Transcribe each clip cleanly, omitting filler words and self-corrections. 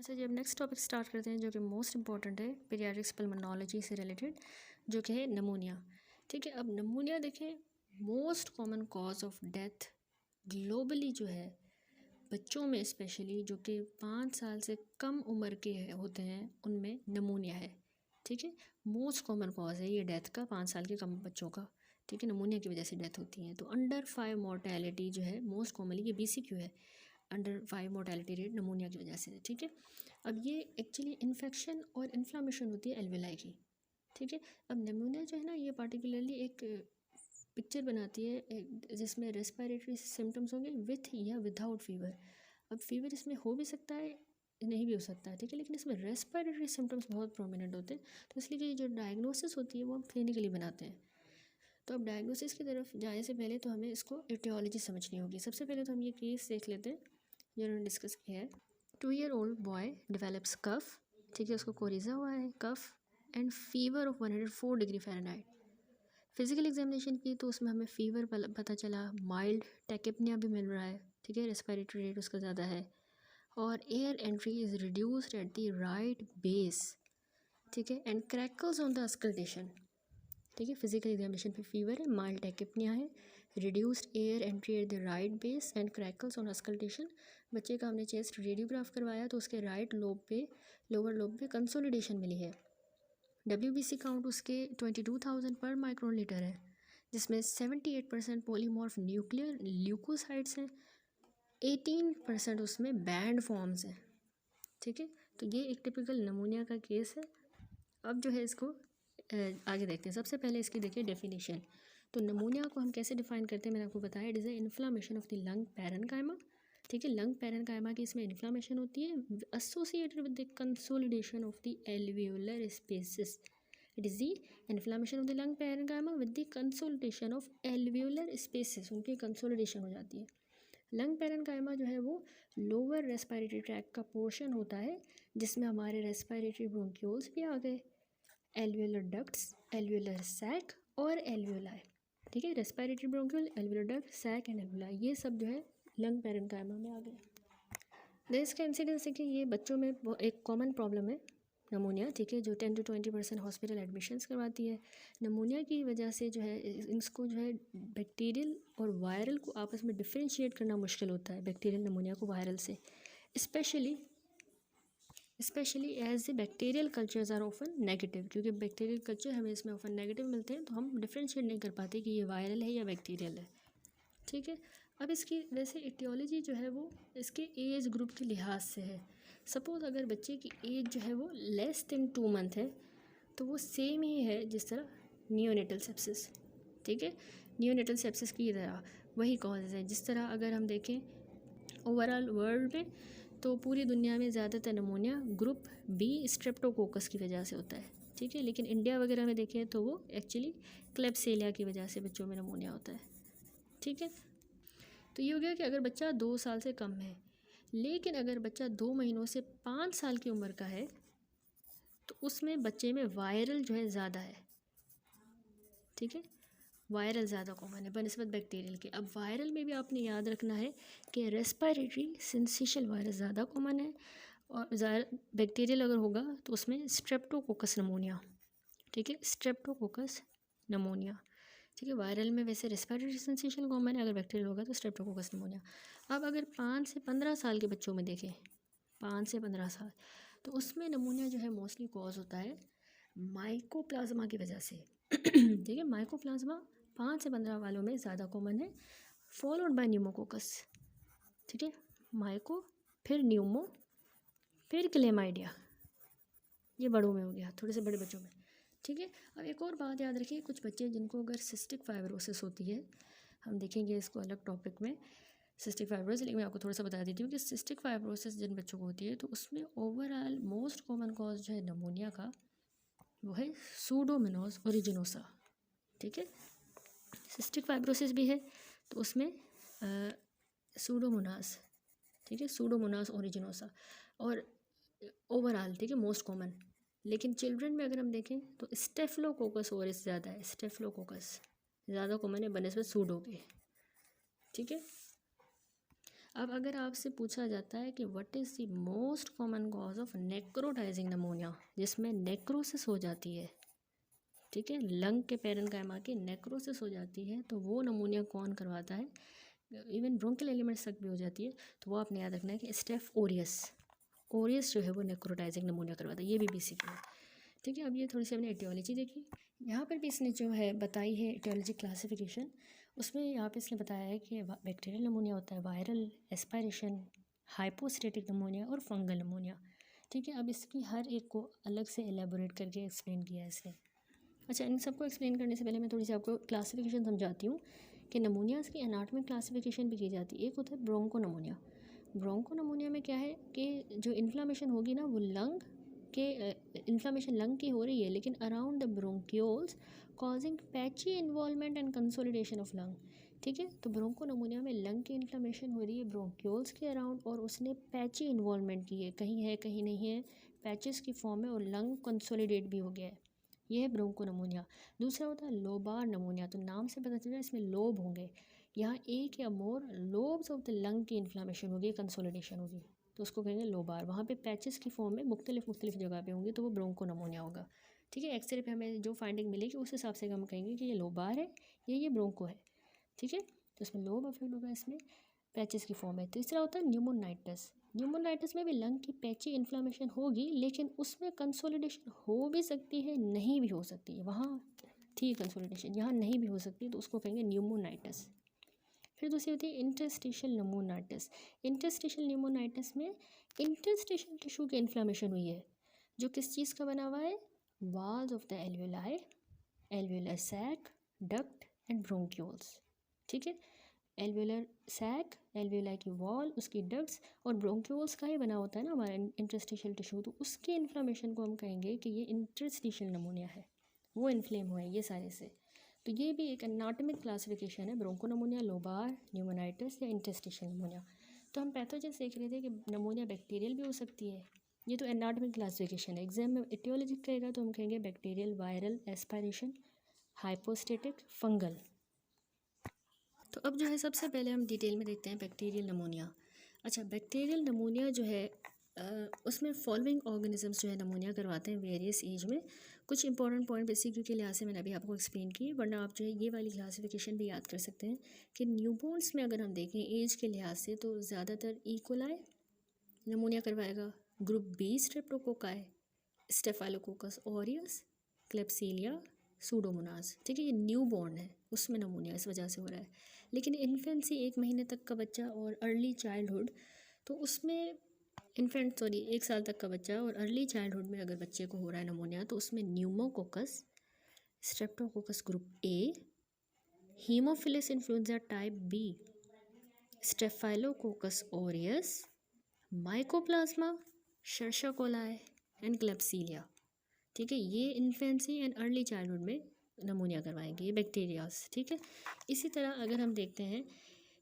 अच्छा जी, अब next topic start करते हैं जो कि मोस्ट इंपॉर्टेंट है पीडियाट्रिक्स पल्मोनोलॉजी से रिलेटेड, जो कि है नमूनिया। ठीक है, अब नमूनिया देखें, most common cause of death globally जो है बच्चों में स्पेशली जो कि 5 साल से कम उम्र के होते हैं उनमें नमूनिया है। ठीक है, मोस्ट कॉमन कॉज है ये डेथ का 5 साल के कम बच्चों का। ठीक है, नमूनिया की वजह से डेथ होती है। तो अंडर 5 मोर्टेलिटी जो है मोस्ट कॉमनली ये BCQ है, अंडर 5 मोर्टेलिटी रेट नमूनिया की वजह से। ठीक है, अब ये एक्चुअली इन्फेक्शन और इन्फ्लामेशन होती है एल्वेलाई की। ठीक है, अब नमूनिया जो है ना ये पार्टिकुलरली एक पिक्चर बनाती है जिसमें रेस्पिरेटरी सिम्टम्स होंगे विथ या विदाउट फीवर। अब फीवर इसमें हो भी सकता है, नहीं भी हो सकता है। ठीक है, लेकिन इसमें रेस्पिरेटरी सिम्टम्स बहुत प्रोमिनेंट होते हैं, तो इसलिए ये जो डायग्नोसिस होती है वो हम क्लिनिकली बनाते हैं। तो अब डायग्नोसिस की तरफ जाने से पहले तो हमें इसको एटियोलॉजी समझनी होगी। सबसे पहले तो हम ये केस देख लेते हैं जो उन्होंने डिस्कस किया है। 2-year-old बॉय डेवलप्स कफ। ठीक है, उसको कोरिजा हुआ है, cough and fever of 104 degree Fahrenheit. Physical examination की तो उसमें हमें फीवर पता चला, माइल्ड टेकिपनिया भी मिल रहा है। ठीक है, रेस्पिरेटरी रेट उसका ज़्यादा है और air entry is reduced at the right base. ठीक है, and crackles on the auscultation. ठीक है, फिजिकल एग्जामिनेशन पे फीवर है, माइल्ड टेकिपनिया है, reduced air entry at the right base and crackles on auscultation. बच्चे का हमने चेस्ट रेडियोग्राफ करवाया तो उसके राइट लोब पे, लोअर लोब पे कंसोलिडेशन मिली है। WBC काउंट उसके 22,000 पर माइक्रोन लीटर है, जिसमें 78% पॉलीमॉर्फ न्यूक्लियर ल्यूकोसाइट्स हैं, 18% उसमें बैंड फॉर्म्स हैं। ठीक है, तो ये एक टिपिकल नमूनिया का केस है। अब जो है इसको आगे देखते हैं। सबसे पहले इसकी देखिए डेफिनेशन। तो नमूनिया को हम कैसे डिफाइन करते हैं मैंने आपको बताया, it is a inflammation of the lung parenchyma. ठीक है, लंग पैरेन्काइमा की इसमें इन्फ्लामेशन होती है associated with the consolidation of the alveolar spaces. It is the inflammation of the lung parenchyma with the consolidation of alveolar spaces, उनकी consolidation हो जाती है। लंग पैरेन्काइमा जो है वो लोअर रेस्पिरेटरी ट्रैक्ट का पोर्शन होता है, जिसमें हमारे रेस्पिरेटरी ब्रोंक्यूल्स भी आ गए, एल्वियोलर डक्ट्स, एल्वियोलर सैक और एल्वियोलाई। ठीक है, respiratory bronchiole, alveolar duct, sac and alveoli, ये सब जो है लंग पैरेन्काइमा में आ गए। देन इसका इंसिडेंस है कि ये बच्चों में एक कॉमन प्रॉब्लम है नमूनिया। ठीक है, जो 10 to 20% हॉस्पिटल एडमिशन्स करवाती है। नमूनिया की वजह से जो है इसको जो है बैक्टीरियल और वायरल को आपस में डिफ्रेंशिएट करना मुश्किल होता है, बैक्टीरियल नमूनिया को वायरल से, specially as the bacterial cultures are often negative, क्योंकि बैक्टीरियल कल्चर हमें इसमें ऑफन नेगेटिव मिलते हैं, तो हम डिफ्रेंशिएट नहीं कर पाते कि ये वायरल है या बैक्टीरियल है। ठीक है, अब इसकी वैसे एटियोलॉजी जो है वो इसके एज ग्रुप के लिहाज से है। सपोज़ अगर बच्चे की एज जो है वो लेस देन 2 मंथ है तो वो सेम ही है जिस तरह नियोनेटल सेप्सिस। ठीक है, नियोनेटल सेप्सिस की तरह वही कॉजेज़ है। जिस तरह अगर हम देखें ओवरऑल वर्ल्ड में तो पूरी दुनिया में ज़्यादातर नमूनिया ग्रुप B स्ट्रेप्टोकोकस की वजह से होता है। ठीक है, लेकिन इंडिया वगैरह में देखें तो वो एक्चुअली क्लेब्सिएला की वजह से बच्चों में नमूनिया होता है। ठीक है, तो ये हो गया कि अगर बच्चा 2 साल से कम है, लेकिन अगर बच्चा 2 महीनों से 5 साल की उम्र का है तो उसमें बच्चे में वायरल जो है ज़्यादा है। ठीक है, वायरल ज़्यादा कॉमन है बनस्बत बैक्टीरियल के। अब वायरल में भी आपने याद रखना है कि रेस्पिरेटरी सिंसिशियल वायरस ज़्यादा कॉमन है, और बैक्टीरियल अगर होगा तो उसमें स्ट्रेप्टोकोकस नमूनिया। ठीक है, स्ट्रेप्टोकोकस नमूनिया। ठीक है, वायरल में वैसे रेस्पिरेटरी सेंसेशन कॉमन है, अगर बैक्टीरियल होगा तो स्ट्रेप्टोकोकस नमूनिया। अब अगर 5 से 15 साल के बच्चों में देखें, 5 से 15 साल, तो उसमें नमूनिया जो है मोस्टली कॉज होता है माइकोप्लाज्मा की वजह से। ठीक है, माइकोप्लाज्मा 5 से 15 वालों में ज़्यादा कॉमन है, फॉलोड बाय न्यूमोकोकस। ठीक है, माइको, फिर न्यूमो, फिर क्लेमाइडिया, ये बड़ों में हो गया, थोड़े से बड़े बच्चों में। ठीक है, अब एक और बात याद रखिए, कुछ बच्चे जिनको अगर सिस्टिक फाइब्रोसिस होती है, हम देखेंगे इसको अलग टॉपिक में सिस्टिक फाइब्रोसिस, लेकिन मैं आपको थोड़ा सा बता देती हूँ कि सिस्टिक फाइब्रोसिस जिन बच्चों को होती है तो उसमें ओवरऑल मोस्ट कॉमन कॉज जो है नमूनिया का वो है सूडोमोनास ओरिजिनोसा। ठीक है, सिस्टिक फाइब्रोसिस भी है तो उसमें सूडोमोनास, ठीक है, सूडोमोनास ओरिजिनोसा और ओवरऑल, ठीक है, मोस्ट कॉमन। लेकिन चिल्ड्रन में अगर हम देखें तो स्टेफिलोकोकस ओरिस ज़्यादा है, स्टेफिलोकोकस ज़्यादा कॉमन है बनस्बत सूडो के। ठीक है, अब अगर आपसे पूछा जाता है कि what is the most common cause of necrotizing pneumonia, जिसमें नेक्रोसिस हो जाती है, ठीक है, लंग के पैरेन्काइमा की नेक्रोसिस हो जाती है, तो वो नमोनिया कौन करवाता है, इवन ब्रोंकियल एलिमेंट्स तक भी हो जाती है, तो वो आपने याद रखना है कि स्टेफ ओरियस, ओरियस जो है वो नेक्रोटाइजिंग नमोनिया करवाता है, ये भी बेसिक है, ठीक है। अब ये थोड़ी सी हमने एटियोलॉजी देखी, यहाँ पर भी इसने जो है बताई है एटियोलॉजी क्लासिफिकेशन, उसमें यहाँ पे इसने बताया है कि बैक्टीरियल नमोनिया होता है, वायरल, एस्पायरेशन, हाइपोस्टेटिक नमोनिया और फंगल नमोनिया, ठीक है। अब इसकी हर एक को अलग से एलेबोरेट करके एक्सप्लेन किया है इसने। अच्छा, इन सबको एक्सप्लेन करने से पहले मैं थोड़ी सी आपको क्लासिफिकेशन समझाती हूँ कि नमोनियाज़ की एनाटॉमिक क्लासिफिकेशन भी की जाती है। एक होता है ब्रोंको नमोनिया। ब्रोंको नमोनिया में क्या है कि जो इन्फ्लामेशन होगी ना वो लंग के इन्फ्लामेशन लंग की हो रही है, लेकिन around the bronchioles causing patchy involvement and consolidation of lung, ठीक है। तो ब्रोंको नमोनिया में लंग की इन्फ्लामेशन हो रही है ब्रोंक्यूल्स के अराउंड, और उसने पैची इन्वॉल्वमेंट की है, कहीं नहीं है, पैचेस की फॉर्म में, और लंग कंसोलिडेट भी हो गया है, ये है ब्रोंको नमोनिया। दूसरा होता है लोबार नमोनिया, तो नाम से पता चल रहा है इसमें लोब होंगे, यहाँ एक या मोर लोब्स ऑफ द लंग की इन्फ्लामेशन होगी, कंसोलिडेशन होगी, तो उसको कहेंगे लोबार। वहाँ पे पैचेस की फॉर्म में मुख्तलिफ जगह पे होंगे, तो वो ब्रोंको नमोनिया होगा, ठीक है। एक्सरे पे हमें जो फाइंडिंग मिलेगी उस हिसाब से हम कहेंगे कि ये लोबार है, ये ब्रोंको है, ठीक है। तो इसमें लोब अफेक्ट होगा, इसमें पैचेस की फॉर्म है। तीसरा होता है न्यूमोनाइटिस। न्यूमोनाइटिस में भी लंग की पैची इन्फ्लामेशन होगी, लेकिन उसमें कंसोलिडेशन हो भी सकती है, नहीं भी हो सकती है, वहाँ थी कंसोलिडेशन, यहाँ नहीं भी हो सकती, तो उसको कहेंगे न्यूमोनाइटिस। फिर दूसरी होती है इंटरस्टिशियल न्यूमोनाइटिस। इंटरस्टिशियल न्यूमोनाइटिस में इंटरस्टिशियल टिश्यू की इन्फ्लामेशन हुई है, जो किस चीज़ का बना हुआ है, walls of the alveoli, alveolar sac, duct and bronchioles, ठीक है। एल्वेलर सैक, एल्वेलाई की वॉल, उसकी डक्ट्स और ब्रोंक्यूल्स का ही बना होता है ना हमारा इंटरस्टिशियल टिश्यू, तो उसके इन्फ्लामेशन को हम कहेंगे कि ये इंटरस्टिशियल नमोनिया है, वो इन्फ्लेम हुआ है ये सारे से। तो ये भी एक एनाटॉमिक क्लासिफिकेशन है, ब्रोंको नमोनिया, लोबार, न्यूमोनाइटिस या इंटरस्टिशियल नमोनिया। तो हम पैथोजन देख रहे थे कि नमोनिया बैक्टीरियल भी हो सकती है, ये तो एनाटॉमिक क्लासिफिकेशन है। एग्जाम में एटियोलॉजी कहेगा तो हम कहेंगे bacterial, viral, aspiration, hypostatic, fungal. तो अब जो है सबसे पहले हम डिटेल में देखते हैं बैक्टीरियल नमोनिया। अच्छा, बैक्टीरियल नमोनिया जो है उसमें फॉलोइंग ऑर्गेनिजम्स जो है नमोनिया करवाते हैं वेरियस एज में। कुछ इंपॉर्टेंट पॉइंट बेसिक के लिहाज से मैंने अभी आपको एक्सप्लेन की, वरना आप जो है ये वाली क्लासिफिकेशन भी याद कर सकते हैं कि न्यूबॉर्न्स में अगर हम देखें एज के लिहाज से तो ज़्यादातर इकोलाई नमोनिया करवाएगा, group B streptococci, Staphylococcus aureus, Klebsiella, Pseudomonas, ठीक है। ये न्यू बॉर्न है, उसमें नमोनिया इस वजह से हो रहा है। लेकिन इन्फेंसी 1 महीने तक का बच्चा और अर्ली चाइल्डहुड, तो उसमें इन्फेंट 1 साल तक का बच्चा और अर्ली चाइल्डहुड में अगर बच्चे को हो रहा है नमोनिया, तो उसमें pneumococcus, streptococcus group A, haemophilus influenza type B, staphylococcus aureus, mycoplasma, Escherichia coli and klebsiella, ठीक है। ये इन्फेंसी एंड अर्ली चाइल्डहुड में नमोनिया करवाएंगे, ये बैक्टीरियाज, ठीक है। इसी तरह अगर हम देखते हैं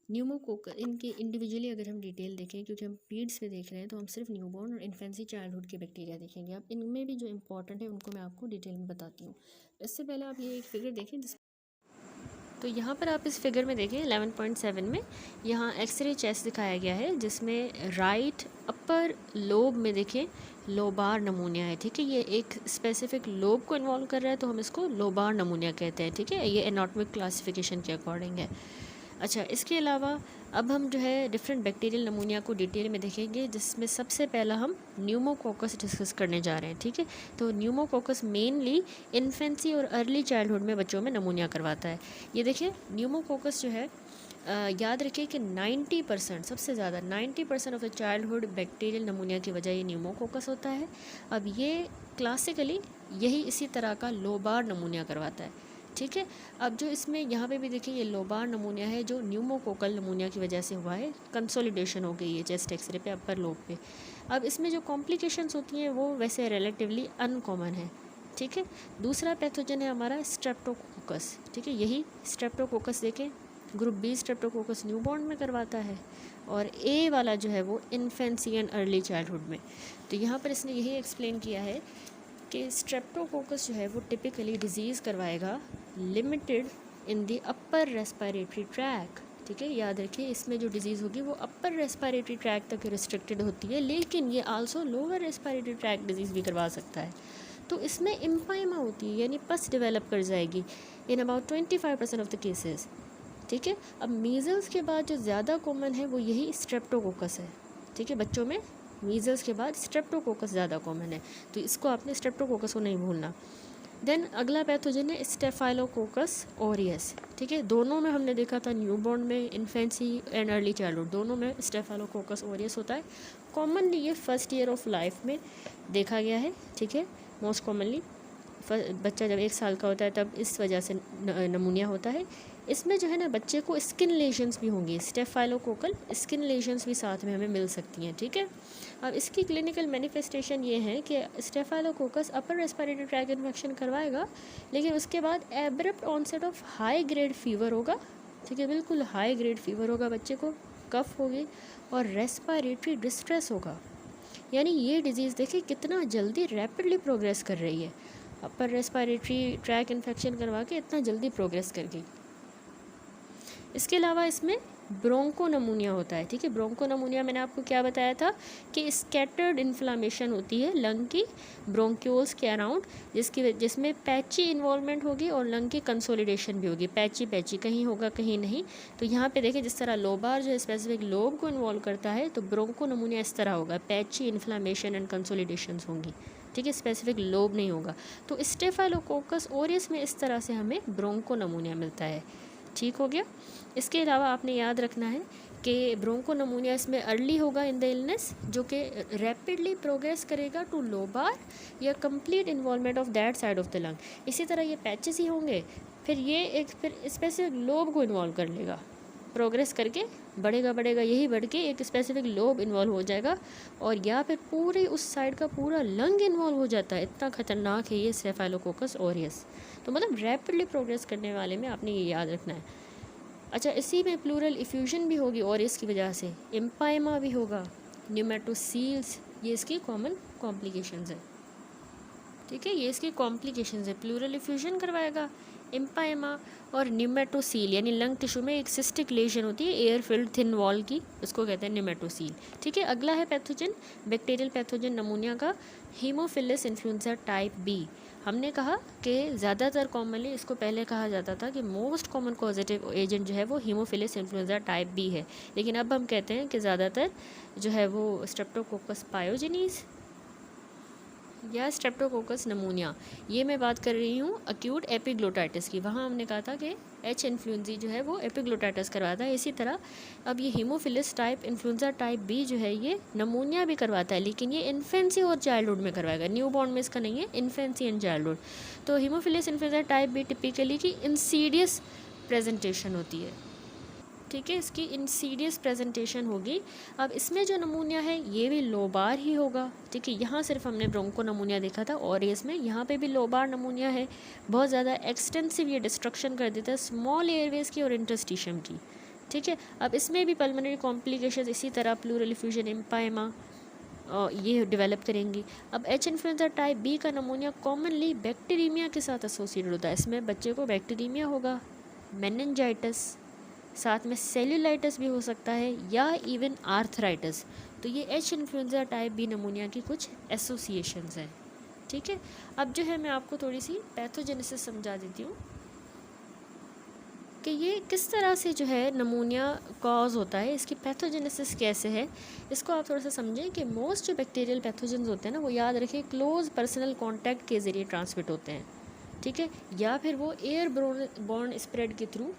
न्यूमोकोकस, इनके इंडिविजुअली अगर हम डिटेल देखें, क्योंकि हम पीड्स में देख रहे हैं तो हम सिर्फ न्यूबॉर्न और इन्फेंसी चाइल्डहुड के बैक्टीरिया देखेंगे। अब इनमें भी जो इंपॉर्टेंट है उनको मैं आपको डिटेल में बताती हूँ। इससे पहले आप ये एक फिगर देखें, तो यहाँ पर आप इस फिगर में देखें 11.7 में यहाँ एक्सरे चेस्ट दिखाया गया है, जिसमें राइट अपर लोब में देखें लोबार नमूनिया है, ठीक है। ये एक स्पेसिफिक लोब को इन्वॉल्व कर रहा है, तो हम इसको लोबार नमूनिया कहते हैं, ठीक है। ये एनाटॉमिक क्लासिफिकेशन के अकॉर्डिंग है। अच्छा, इसके अलावा अब हम जो है डिफरेंट बैक्टीरियल नमूनिया को डिटेल में देखेंगे, जिसमें सबसे पहला हम न्यूमोकोकस डिस्कस करने जा रहे हैं, ठीक है। तो न्यूमोकोकस मेनली इन्फेंसी और अर्ली चाइल्डहुड में बच्चों में नमूनिया करवाता है। ये देखिए न्यूमोकोकस जो है याद रखिए कि 90%, सबसे ज़्यादा 90% ऑफ द चाइल्डहुड बैक्टीरियल नमूनिया की वजह ये न्यूमोकोकस होता है। अब ये क्लासिकली यही इसी तरह का लोबार नमूनिया करवाता है, ठीक है। अब जो इसमें यहाँ पे भी देखिए ये लोबार नमूनिया है जो न्यूमोकोकल नमूनिया की वजह से हुआ है, कंसोलिडेशन हो गई है चेस्ट एक्सरे पे अपर लोब पे। अब इसमें जो कॉम्प्लिकेशंस होती हैं वो वैसे रिलेटिवली अनकॉमन है, ठीक है। दूसरा पैथोजन है हमारा स्ट्रेप्टोकोकस, ठीक है। यही स्ट्रेप्टोकोकस देखें ग्रुप बी स्ट्रेप्टोकोकस न्यूबॉर्न में करवाता है, और ए वाला जो है वो इन्फेंसी एंड अर्ली चाइल्डहुड में। तो यहाँ पर इसने यही एक्सप्लेन किया है कि स्ट्रेप्टोकोकस जो है वो टिपिकली डिजीज़ करवाएगा limited in the upper respiratory track, ठीक है, याद रखिए इसमें जो डिजीज़ होगी वो अपर रेस्पिरेटरी ट्रैक तक रिस्ट्रिक्टेड होती है, लेकिन ये also lower respiratory tract disease भी करवा सकता है। तो इसमें इम्पाइमा होती है, यानी पस डेवलप कर जाएगी in about 25% of the cases. ठीक है, अब मीज़ल्स के बाद जो ज़्यादा कॉमन है वो यही स्ट्रेप्टोकोकस है। ठीक है, बच्चों में मीज़ल्स के बाद स्ट्रेप्टोकोकस ज़्यादा कॉमन है, तो इसको आपने स्ट्रेप्टोकोकस को नहीं भूलना। देन अगला पैथोजन है स्टेफाइलोकोकस ऑरियस। ठीक है, दोनों में हमने देखा था, न्यूबॉर्न में, इन्फेंसी एंड अर्ली चाइल्डहुड, दोनों में स्टेफाइलोकोकस ऑरियस होता है। कॉमनली ये फर्स्ट ईयर ऑफ लाइफ में देखा गया है। ठीक है, मोस्ट कॉमनली बच्चा जब 1 साल का होता है तब इस वजह से नमूनिया होता है। इसमें जो है ना बच्चे को स्किन लेशंस भी होंगी, स्टेफाइलोकोकल स्किन लेशंस भी साथ में हमें मिल सकती हैं। ठीक है, अब इसकी क्लिनिकल मैनिफेस्टेशन ये है कि staphylococcus upper respiratory tract infection करवाएगा, लेकिन उसके बाद abrupt onset of high grade fever होगा। ठीक है, बिल्कुल हाई ग्रेड फीवर होगा बच्चे को, कफ होगी और रेस्पिरेटरी डिस्ट्रेस होगा। यानी ये डिज़ीज़ देखिए कितना जल्दी रैपिडली प्रोग्रेस कर रही है, अपर रेस्पिरेटरी ट्रैक इन्फेक्शन करवा के इतना जल्दी प्रोग्रेस कर गई। इसके अलावा इसमें ब्रोंको नमूनिया होता है। ठीक है, ब्रोंको नमूनिया मैंने आपको क्या बताया था कि स्कैटर्ड इन्फ्लामेशन होती है लंग की ब्रोंक्यूल्स के अराउंड, जिसमें पैची इन्वॉल्वमेंट होगी और लंग की कंसोलिडेशन भी होगी। पैची कहीं होगा कहीं नहीं। तो यहाँ पे देखिए जिस तरह लोबार जो स्पेसिफिक लोब को इन्वॉल्व करता है, तो ब्रोंको नमूनिया इस तरह होगा, पैची इन्फ्लामेशन एंड कंसोलिडेशंस होंगी। ठीक है, स्पेसिफिक लोब नहीं होगा। तो स्टेफाइलोकोकस ऑरियस में इस तरह से हमें ब्रोंको नमूनिया मिलता है। ठीक हो गया। इसके अलावा आपने याद रखना है कि ब्रोंको नमूनिया इसमें अर्ली होगा इन द इलनेस, जो कि रैपिडली प्रोग्रेस करेगा टू लोबार या complete involvement of that side of the lung. इसी तरह ये पैचेस ही होंगे, फिर स्पेसिफिक लोब को इन्वॉल्व कर लेगा, प्रोग्रेस करके बढ़ेगा, यही बढ़ के एक स्पेसिफिक लोब इन्वॉल्व हो जाएगा, और या फिर पूरी उस साइड का पूरा लंग इन्वॉल्व हो जाता है। इतना खतरनाक है ये स्टेफाइलोकोकस ऑरियस। तो मतलब रैपिडली प्रोग्रेस करने वाले में आपने ये याद रखना है। अच्छा, इसी में प्लूरल इफ्यूजन भी होगी और इसकी वजह से एम्पाइमा भी होगा, न्यूमेटोसील्स, ये इसकी कॉमन कॉम्प्लिकेशंस है। ठीक है, ये इसकी कॉम्प्लिकेशंस है, प्लूरल इफ्यूजन करवाएगा, एम्पाइमा और न्यूमेटोसील, यानी लंग टिश्यू में एक सिस्टिक लेशन होती है एयर फिल्ड थिन वॉल की, उसको कहते हैं न्यूमेटोसील। ठीक है, अगला है पैथोजन, बैक्टीरियल पैथोजन नमूनिया का, हीमोफिलस इन्फ्लुएंजा टाइप बी। हमने कहा कि ज़्यादातर कॉमनली इसको पहले कहा जाता था कि मोस्ट कॉमन कॉजेटिव एजेंट जो है वो हीमोफिलस इन्फ्लुएंजा टाइप बी है, लेकिन अब हम कहते हैं कि ज़्यादातर जो है वो स्ट्रेप्टोकोकस पायोजेनिस या स्ट्रेप्टोकोकस नमूनिया। ये मैं बात कर रही हूँ अक्यूट एपिग्लोटाइटिस की, वहाँ हमने कहा था कि एच इन्फ्लुएंजी जो है वो एपिग्लोटाइटिस करवाता है। इसी तरह अब ये haemophilus type influenza type B जो है ये नमूनिया भी करवाता है, लेकिन ये इन्फेंसी और चाइल्डहुड में करवाएगा, न्यूबॉर्न में इसका नहीं है, इन्फेंसी एंड चाइल्डहुड। तो haemophilus influenza type B typically की इंसीडियस प्रेजेंटेशन होती है। ठीक है, इसकी इंसीडियस प्रेजेंटेशन होगी। अब इसमें जो नमूनिया है ये भी लोबार ही होगा। ठीक है, यहाँ सिर्फ हमने ब्रोंको नमूनिया देखा था और इसमें यहाँ पे भी लोबार नमूनिया है। बहुत ज़्यादा एक्सटेंसिव ये डिस्ट्रक्शन कर देता है स्मॉल एयरवेज की और इंटरस्टिशियम की। ठीक है, अब इसमें भी पल्मोनरी कॉम्प्लिकेशन इसी तरह प्लूरल इफ्यूजन, एम्पाइमा ये डेवलप करेंगी। अब एच इन्फ्लुएंजा टाइप बी का नमूनिया कॉमनली बैक्टीरियमिया के साथ एसोसिएटेड होता है। इसमें बच्चे को बैक्टीरियमिया होगा, मेनिंजाइटिस, साथ में सेल्यूलाइटिस भी हो सकता है, या इवन आर्थराइटिस। तो ये H influenza type B pneumonia की कुछ एसोसिएशंस हैं। ठीक है, अब जो है मैं आपको थोड़ी सी पैथोजेनेसिस समझा देती हूँ कि ये किस तरह से जो है नमूनिया कॉज होता है, इसकी पैथोजेनेसिस कैसे है। इसको आप थोड़ा सा समझें कि मोस्ट जो बैक्टीरियल पैथोजेंस होते हैं ना, वो याद रखें क्लोज पर्सनल कॉन्टैक्ट के ज़रिए ट्रांसमिट होते हैं। ठीक है, या फिर वो एयर बॉर्न स्प्रेड के थ्रू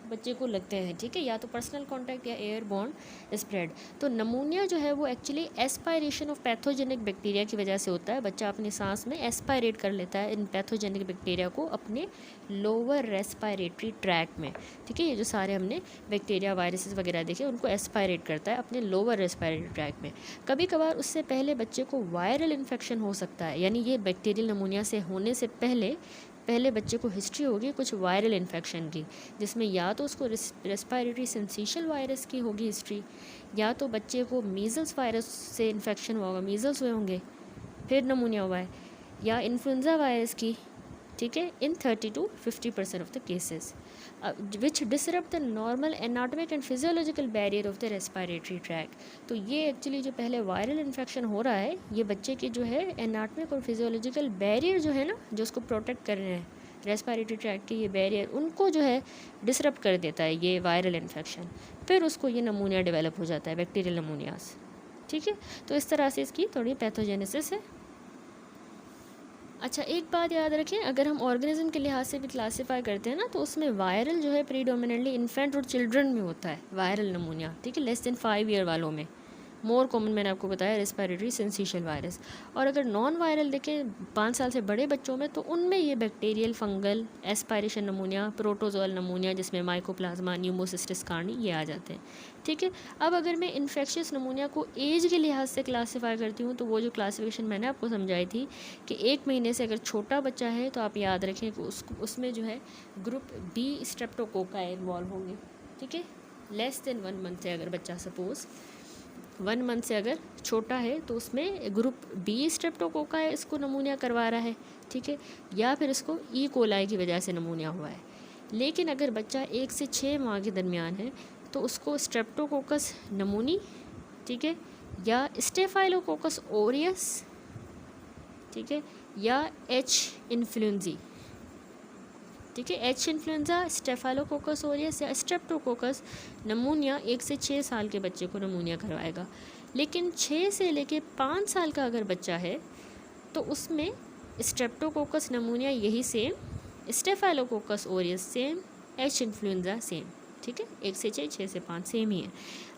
बच्चे को लगते हैं। ठीक है, या तो पर्सनल कांटेक्ट या एयर बॉर्न स्प्रेड। तो नमूनिया जो है वो actually aspiration of pathogenic bacteria की वजह से होता है। बच्चा अपनी सांस में एस्पायरेट कर लेता है इन पैथोजेनिक बैक्टीरिया को अपने लोअर रेस्पिरेटरी ट्रैक में। ठीक है, ये जो सारे हमने बैक्टीरिया वायरसेस वगैरह देखे उनको एस्पायरेट करता है अपने लोअर रेस्पिरेटरी ट्रैक में। कभी कभार उससे पहले बच्चे को वायरल इन्फेक्शन हो सकता है, यानी ये बैक्टीरियल नमूनिया से होने से पहले बच्चे को हिस्ट्री होगी कुछ वायरल इन्फेक्शन की, जिसमें या तो उसको रेस्पिरेटरी सिंसिशियल वायरस की होगी हिस्ट्री, या तो बच्चे को मीज़ल्स वायरस से इन्फेक्शन हुआ होगा, मीज़ल्स हुए होंगे फिर नमूनिया हुआ है, या इन्फ्लुएंजा वायरस की ठीक है, इन 30 to 50% of the cases which disrupt the normal anatomic and physiological barrier of the respiratory tract. तो ये एक्चुअली जो पहले वायरल इन्फेक्शन हो रहा है, ये बच्चे की जो है एनाटॉमिक और फिजियोलॉजिकल बैरियर जो है ना, जो उसको प्रोटेक्ट कर रहे हैं रेस्पिरेटरी ट्रैक के ये बैरियर, उनको जो है डिसरप्ट कर देता है ये वायरल इन्फेक्शन, फिर उसको ये नमूनिया डेवलप हो जाता है, बैक्टीरियल नमूनियाज। ठीक है, तो इस तरह से इसकी थोड़ी पैथोजेनेसिस है। अच्छा, एक बात याद रखें, अगर हम ऑर्गेनिज्म के लिहाज से भी क्लासीफाई करते हैं ना, तो उसमें वायरल जो है प्रीडोमिनेंटली इन्फेंट और चिल्ड्रन में होता है वायरल नमूनिया। ठीक है, लेस देन 5 ईयर वालों में मोर कॉमन, मैंने आपको बताया रेस्पिरेटरी सिंसिशियल वायरस। और अगर नॉन वायरल देखें 5 साल से बड़े बच्चों में, तो उनमें ये बैक्टीरियल, फंगल, एस्पायरेशन नमूनिया, प्रोटोजोअल नमूनिया जिसमें माइकोप्लाज्मा, न्यूमोसिस्टिस कार्नी ये आ जाते हैं। ठीक है, अब अगर मैं इन्फेक्शियस नमूनिया को एज के लिहाज से क्लासीफाई करती हूँ, तो वो जो क्लासिफिकेशन मैंने आपको समझाई थी कि 1 महीने से अगर छोटा बच्चा है तो आप याद रखें कि उसमें जो है ग्रुप बी स्ट्रेप्टोकोकाई इन्वॉल्व होंगे। ठीक है, लेस देन 1 मंथ से अगर बच्चा सपोज 1 मंथ से अगर छोटा है तो उसमें ग्रुप बी स्ट्रेप्टोकोकाई इसको नमूनिया करवा रहा है। ठीक है, या फिर इसको ई कोलाई की वजह से नमूनिया हुआ है। लेकिन अगर बच्चा 1 से 6 माह के दरमियान है तो उसको स्ट्रेप्टोकोकस नमूनी, ठीक है, या स्टेफाइलोकोकस ओरियस, ठीक है, या एच इन्फ्लुएंजी। ठीक है, एच इन्फ्लुएंजा, स्टेफाइलोकोकस ओरियस या स्ट्रेप्टोकोकस नमूनिया 1 से 6 साल के बच्चे को नमूनिया करवाएगा। लेकिन 6 से लेके 5 साल का अगर बच्चा है तो उसमें स्ट्रेप्टोकोकस नमूनिया यही same, staphylococcus Orius same, H influenza same. ठीक है, 1 से 6, 6 से 5 सेम ही है।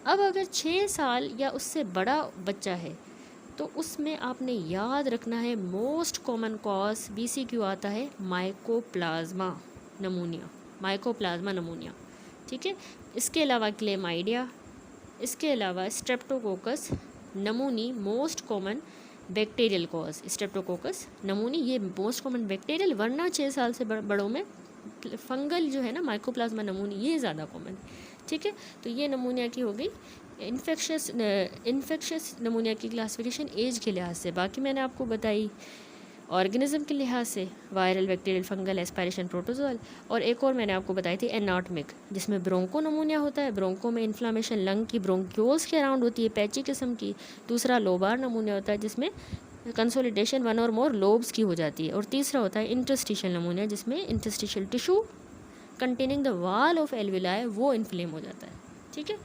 अब अगर 6 साल या उससे बड़ा बच्चा है तो उसमें आपने याद रखना है मोस्ट कॉमन कॉज BCQ आता है माइकोप्लाज्मा नमूनिया, माइकोप्लाज्मा नमूनिया। ठीक है, इसके अलावा क्लेमाइडिया, इसके अलावा Streptococcus pneumoniae most common bacterial cause, Streptococcus pneumoniae ये मोस्ट कॉमन बैक्टीरियल, वरना 6 साल से बड़ों में फंगल जो है ना माइकोप्लाज्मा नमूनी ये ज़्यादा कॉमन है। ठीक है, तो ये नमूनिया की हो गई इन्फेक्शियस नमूनिया की क्लासिफिकेशन एज के लिहाज से। बाकी मैंने आपको बताई ऑर्गेनिज्म के लिहाज से viral, bacterial, fungal, aspiration, protozoal, और एक और मैंने आपको बताई थी एनाटॉमिक, जिसमें ब्रोंको नमूनिया होता है। ब्रोंको में इन्फ्लामेशन लंग की ब्रोंक्योल्स के अराउंड होती है, पैची किस्म की। दूसरा लोबार नमूनिया होता है जिसमें कंसोलिडेशन 1 और मोर लोब्स की हो जाती है। और तीसरा होता है इंटरस्टिशियल नमूनिया जिसमें interstitial tissue containing the wall of alveoli वो इन्फ्लेम हो जाता है। ठीक है,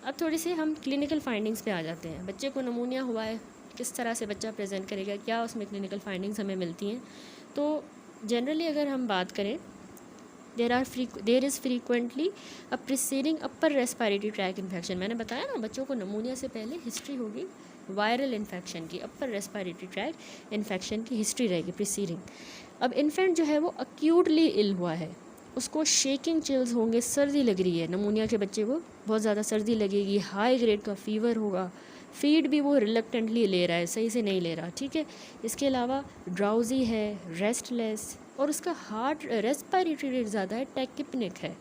अब थोड़ी सी हम क्लिनिकल फाइंडिंग्स पे आ जाते हैं। बच्चे को नमूनिया हुआ है, किस तरह से बच्चा प्रेजेंट करेगा, क्या उसमें क्लिनिकल फाइंडिंग्स हमें मिलती हैं। तो जनरली अगर हम बात करें, there is frequently a preceding upper respiratory tract infection. मैंने बताया ना, बच्चों को नमूनिया से पहले हिस्ट्री होगी वायरल इन्फेक्शन की, अपर रेस्पिरेटरी ट्रैक इन्फेक्शन की हिस्ट्री रहेगी प्रीसीडिंग। अब इन्फेंट जो है वो अक्यूटली इल हुआ है, उसको शेकिंग चिल्स होंगे, सर्दी लग रही है, नमूनिया के बच्चे को बहुत ज़्यादा सर्दी लगेगी, हाई ग्रेड का फीवर होगा, फीड भी वो रिलक्टेंटली ले रहा है, सही से नहीं ले रहा। ठीक है, इसके अलावा ड्राउजी है, रेस्टलेस, और उसका हार्ट रेस्पिरेटरी रेट ज़्यादा है, टैकिपनिक है।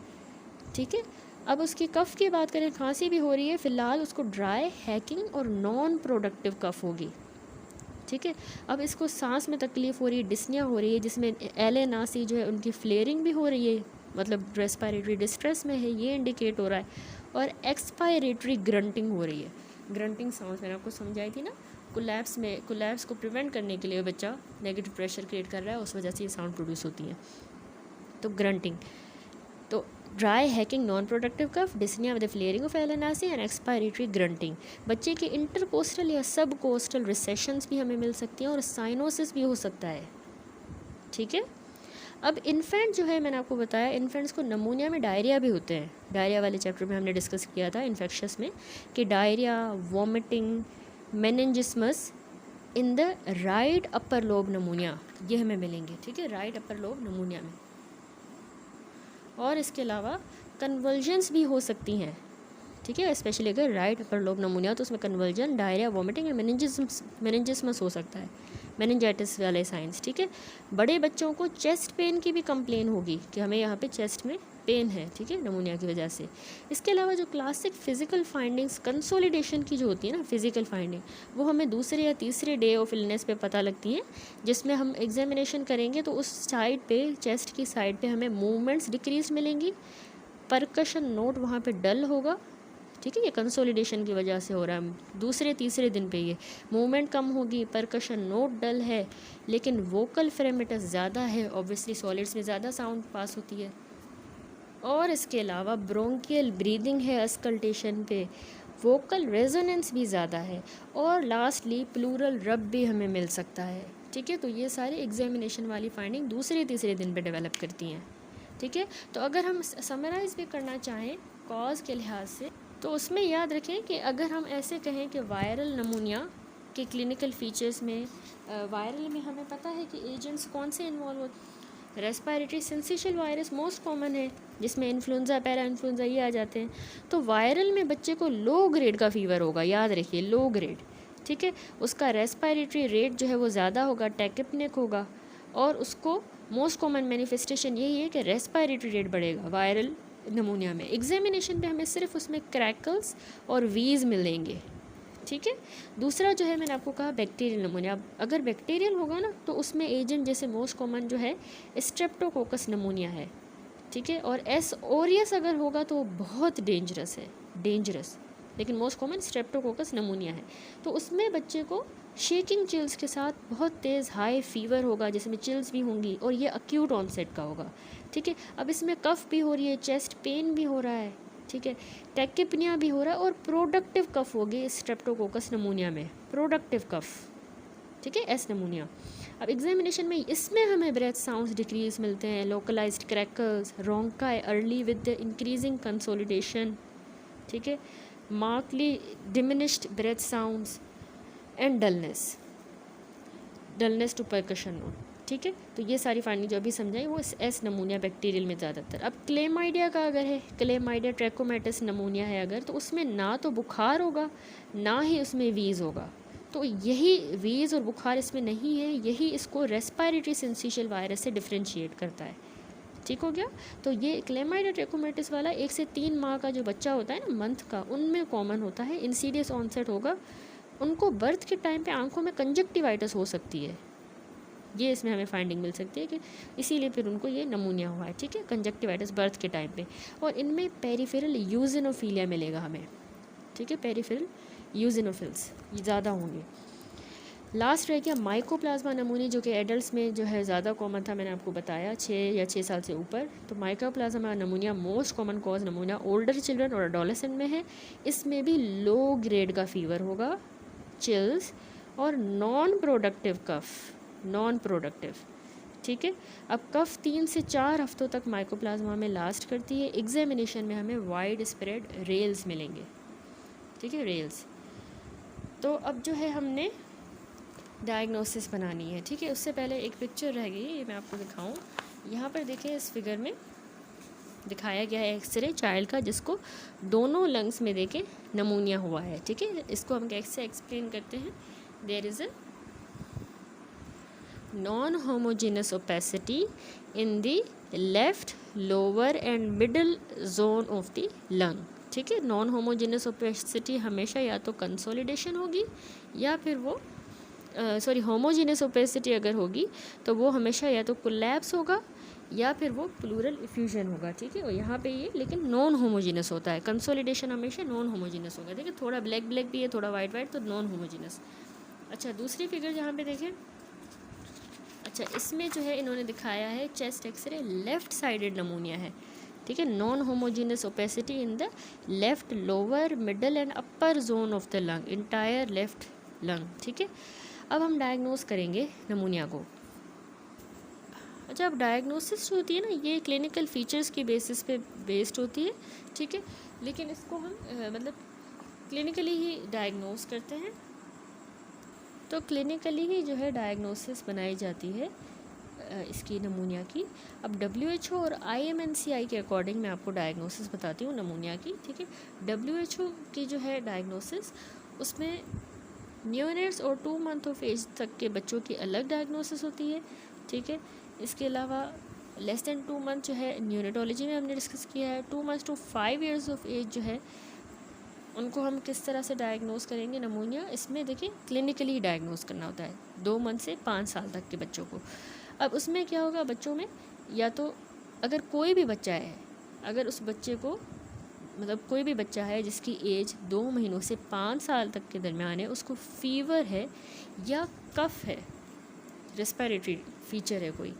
ठीक है, अब उसकी कफ़ की बात करें, खांसी भी हो रही है, फ़िलहाल उसको ड्राई, हैकिंग और नॉन प्रोडक्टिव कफ़ होगी। ठीक है, अब इसको सांस में तकलीफ़ हो रही है, डिस्निया हो रही है, जिसमें एलएनआरसी जो है उनकी फ्लेयरिंग भी हो रही है, मतलब रेस्पिरेटरी डिस्ट्रेस में है, ये इंडिकेट हो रहा है। और एक्सपायरेटरी ग्रंटिंग हो रही है, ग्रंटिंग साउंड मैंने आपको समझाई थी ना, कोलैप्स को प्रिवेंट करने के लिए बच्चा नेगेटिव प्रेशर क्रिएट कर रहा है, उस वजह से ये साउंड प्रोड्यूस होती है, तो ग्रंटिंग। तो dry, hacking, non productive cough, dyspnoea with flaring of LNRC and expiratory grunting. बच्चे के इंटरकोस्टल या सब कोस्टल रिसेशंस भी हमें मिल सकती हैं और साइनोसिस भी हो सकता है। ठीक है, अब इन्फेंट जो है, मैंने आपको बताया इन्फेंट्स को नमूनिया में डायरिया भी होते हैं। डायरिया वाले चैप्टर में हमने डिस्कस किया था इन्फेक्शस में कि diarrhoea, vomiting, meningismus in the right upper lobe pneumonia ये हमें मिलेंगे। ठीक है, राइट अपर लोब नमूनिया में। और इसके अलावा कन्वल्जन्स भी हो सकती हैं। ठीक है, स्पेशली अगर राइट अपर लोब नमूनिया तो उसमें कन्वल्जन, डायरिया, वॉमिटिंग और मेनिंजिस्मस हो सकता है, मेनिंजाइटिस वाले साइंस। ठीक है, बड़े बच्चों को चेस्ट पेन की भी कंप्लेन होगी कि हमें यहाँ पे चेस्ट में पेन है, ठीक है, नमूनिया की वजह से। इसके अलावा जो क्लासिक फिजिकल फाइंडिंग्स कंसोलिडेशन की जो होती है ना फिजिकल फाइंडिंग, वो हमें दूसरे या तीसरे डे ऑफ इलनेस पे पता लगती हैं, जिसमें हम एग्जामिनेशन करेंगे तो उस साइड पे, चेस्ट की साइड पे हमें मूवमेंट्स डिक्रीज मिलेंगी, परकशन नोट वहाँ पे डल होगा, ठीक है, ये कंसोलिडेशन की वजह से हो रहा है। दूसरे तीसरे दिन पे ये मूवमेंट कम होगी, परकशन नोट डल है, लेकिन वोकल फ्रेमेटस ज़्यादा है, ऑब्वियसली सॉलिड्स में ज़्यादा साउंड पास होती है। और इसके अलावा ब्रोंकियल ब्रीदिंग है अस्कल्टेशन पे, वोकल रेजोनेंस भी ज़्यादा है, और लास्टली प्लूरल रब भी हमें मिल सकता है, ठीक है। तो ये सारे एग्जामिनेशन वाली फाइंडिंग दूसरे तीसरे दिन पे डेवलप करती हैं, ठीक है। तो अगर हम समराइज़ भी करना चाहें कॉज के लिहाज से, तो उसमें याद रखें कि अगर हम ऐसे कहें कि वायरल नमूनिया के क्लिनिकल फीचर्स में, वायरल में हमें पता है कि एजेंट्स कौन से इन्वॉल्व होते, respiratory syncytial virus most common है, जिसमें इन्फ्लुएंजा, पैरा इन्फ्लुएंजा ये आ जाते हैं। तो वायरल में बच्चे को लो ग्रेड का फीवर होगा, याद रखिए लो ग्रेड, ठीक है। उसका रेस्पिरेटरी रेट जो है वो ज़्यादा होगा, टैकिपनिक होगा, और उसको मोस्ट कॉमन मैनिफेस्टेशन यही है कि रेस्पिरेटरी रेट बढ़ेगा वायरल नमूनिया में। एग्जामिनेशन पे हमें सिर्फ उसमें क्रैकल्स और वीज मिलेंगे, ठीक है। दूसरा जो है मैंने आपको कहा बैक्टीरियल नमूनिया, अगर बैक्टीरियल होगा ना तो उसमें एजेंट जैसे मोस्ट कॉमन जो है स्ट्रेप्टोकोकस नमूनिया है, ठीक है। और एस ओरियस अगर होगा तो बहुत डेंजरस है, डेंजरस, लेकिन मोस्ट कॉमन स्ट्रेप्टोकोकस नमूनिया है। तो उसमें बच्चे को शेकिंग चिल्स के साथ बहुत तेज़ हाई फीवर होगा, जिसमें चिल्स भी होंगी, और ये अक्यूट ऑनसेट का होगा, ठीक है। अब इसमें कफ भी हो रही है, चेस्ट पेन भी हो रहा है, ठीक है, टैकिपनिया भी हो रहा है, और प्रोडक्टिव कफ होगी स्ट्रेप्टोकोकस नमूनिया में, प्रोडक्टिव कफ, ठीक है, एस नमूनिया। अब एग्जामिनेशन में इसमें हमें ब्रेथ साउंड्स डिक्रीज मिलते हैं, localised crackles, rhonchi early with the increasing consolidation, ठीक है, markedly diminished breath sounds and dullness to percussion note, ठीक है। तो ये सारी फाइंडिंग जो अभी समझाई वो एस नमूनिया बैक्टीरियल में ज़्यादातर। अब क्लेमाइडिया का अगर है, क्लेमाइडिया ट्रैकोमैटिस नमूनिया है अगर, तो उसमें ना तो बुखार होगा ना ही उसमें वीज़ होगा। तो यही वीज़ और बुखार इसमें नहीं है, यही इसको रेस्पिरेटरी सिंसिशियल वायरस से डिफ्रेंशिएट करता है, ठीक हो गया। तो ये क्लेमाइडिया ट्रैकोमैटिस वाला 1 से 3 माह का जो बच्चा होता है ना मंथ का, उनमें कॉमन होता है, इंसीडियस ऑनसेट होगा। उनको बर्थ के टाइम पे आंखों में कंजक्टिवाइटिस हो सकती है, ये इसमें हमें फाइंडिंग मिल सकती है कि इसीलिए फिर उनको ये नमूनिया हुआ है, ठीक है, कंजक्टिवाइटिस बर्थ के टाइम पे। और इनमें पेरिफेरल यूजिनोफीलिया मिलेगा हमें, ठीक है, पेरिफेरल यूजिनोफिल्स ज़्यादा होंगे। लास्ट रह गया माइकोप्लाज्मा नमूनी, जो कि एडल्ट्स में जो है ज़्यादा कॉमन था, मैंने आपको बताया 6 या 6 साल से ऊपर। तो mycoplasma pneumonia most common cause pneumonia older children और एडोलेसेंट में है। इसमें भी लो ग्रेड का फीवर होगा, चिल्स और non productive cough, non productive, ठीक है। अब कफ 3 से 4 हफ्तों तक माइकोप्लाज्मा में लास्ट करती है। एग्जामिनेशन में हमें वाइड स्प्रेड रेल्स मिलेंगे, ठीक है, रेल्स। तो अब जो है हमने डायग्नोसिस बनानी है, ठीक है। उससे पहले एक पिक्चर रह गई, ये मैं आपको दिखाऊं। यहाँ पर देखिए इस फिगर में दिखाया गया है एक्सरे चाइल्ड का, जिसको दोनों लंग्स में देखे नमूनिया हुआ है, ठीक है। इसको हम कैसे एक्सप्लेन करते हैं, there is a non homogeneous opacity in the left lower and middle zone of the lung, ठीक है। नॉन होमोजेनस ओपेसिटी हमेशा या तो कंसोलिडेशन होगी या फिर वो होमोजेनस ओपेसिटी अगर होगी तो वो हमेशा या तो कोलैप्स होगा या फिर वो प्लूरल इफ्यूजन होगा, ठीक है। और यहाँ पे ये लेकिन नॉन होमोजेनस होता है, कंसोलिडेशन हमेशा नॉन होमोजेनस होगा, ठीक है। थोड़ा ब्लैक ब्लैक भी है, थोड़ा वाइट वाइट, तो नॉन होमोजेनस। अच्छा, दूसरी फिगर जहाँ पे देखें, अच्छा इसमें जो है इन्होंने दिखाया है chest x-ray, left sided pneumonia है, ठीक है, non homogeneous opacity in the left lower middle and upper zone of the lung, entire left lung, ठीक है। अब हम डायग्नोस करेंगे नमूनिया को। अच्छा, अब डायग्नोसिस जो होती है ना, ये क्लिनिकल फीचर्स की बेसिस पे बेस्ड होती है, ठीक है, लेकिन इसको हम मतलब क्लिनिकली ही डायग्नोस करते हैं। तो क्लिनिकली ही जो है डायग्नोसिस बनाई जाती है इसकी नमूनिया की। अब WHO और IMNCI के अकॉर्डिंग मैं आपको डायग्नोसिस बताती हूँ नमूनिया की, ठीक है। WHO की जो है डायग्नोसिस, उसमें न्यूनेट्स और 2 मंथ ऑफ एज तक के बच्चों की अलग डायग्नोसिस होती है, ठीक है। इसके अलावा लेस दैन 2 मंथ जो है न्यूरोलॉजी में हमने डिस्कस किया है। 2 months to 5 years of age जो है उनको हम किस तरह से डायग्नोस करेंगे नमूनिया, इसमें देखिए क्लिनिकली डायग्नोस करना होता है 2 मंथ से 5 साल तक के बच्चों को। अब उसमें क्या होगा, बच्चों में या तो अगर कोई भी बच्चा है, अगर उस बच्चे को मतलब कोई भी बच्चा है जिसकी एज 2 महीनों से 5 साल तक के दरमियान है, उसको फीवर है या कफ है, रेस्पिरेटरी फीचर है कोई,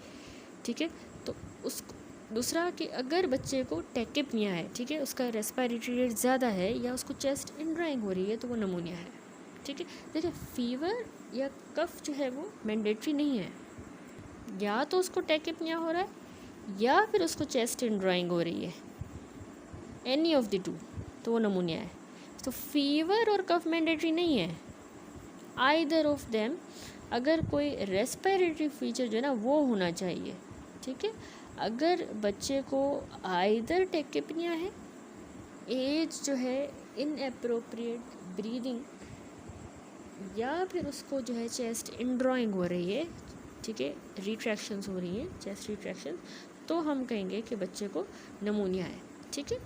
ठीक है, तो उसको दूसरा कि अगर बच्चे को टेकिपनिया है, ठीक है, उसका रेस्पिरेटरी रेट ज़्यादा है या उसको चेस्ट इनड्राइंग हो रही है तो वो नमूनिया है, ठीक है। देखिए फीवर या कफ जो है वो मैंडेटरी नहीं है, या तो उसको टेकिपनिया हो रहा है या फिर उसको चेस्ट इनड्राइंग हो रही है, एनी ऑफ द टू, तो वो नमूनिया है। तो फीवर और कफ मैंडेटरी नहीं है, आइदर ऑफ देम, अगर कोई रेस्पिरेटरी फीचर जो है ना वो होना चाहिए, ठीक है। अगर बच्चे को आइदर टेकिपनिया है, एज जो है इनएप्रोप्रिएट ब्रीदिंग, या फिर उसको जो है चेस्ट इनड्रॉइंग हो रही है, ठीक है, रिट्रैक्शंस हो रही हैं, चेस्ट रिट्रैक्शन, तो हम कहेंगे कि बच्चे को नमूनिया है, ठीक है।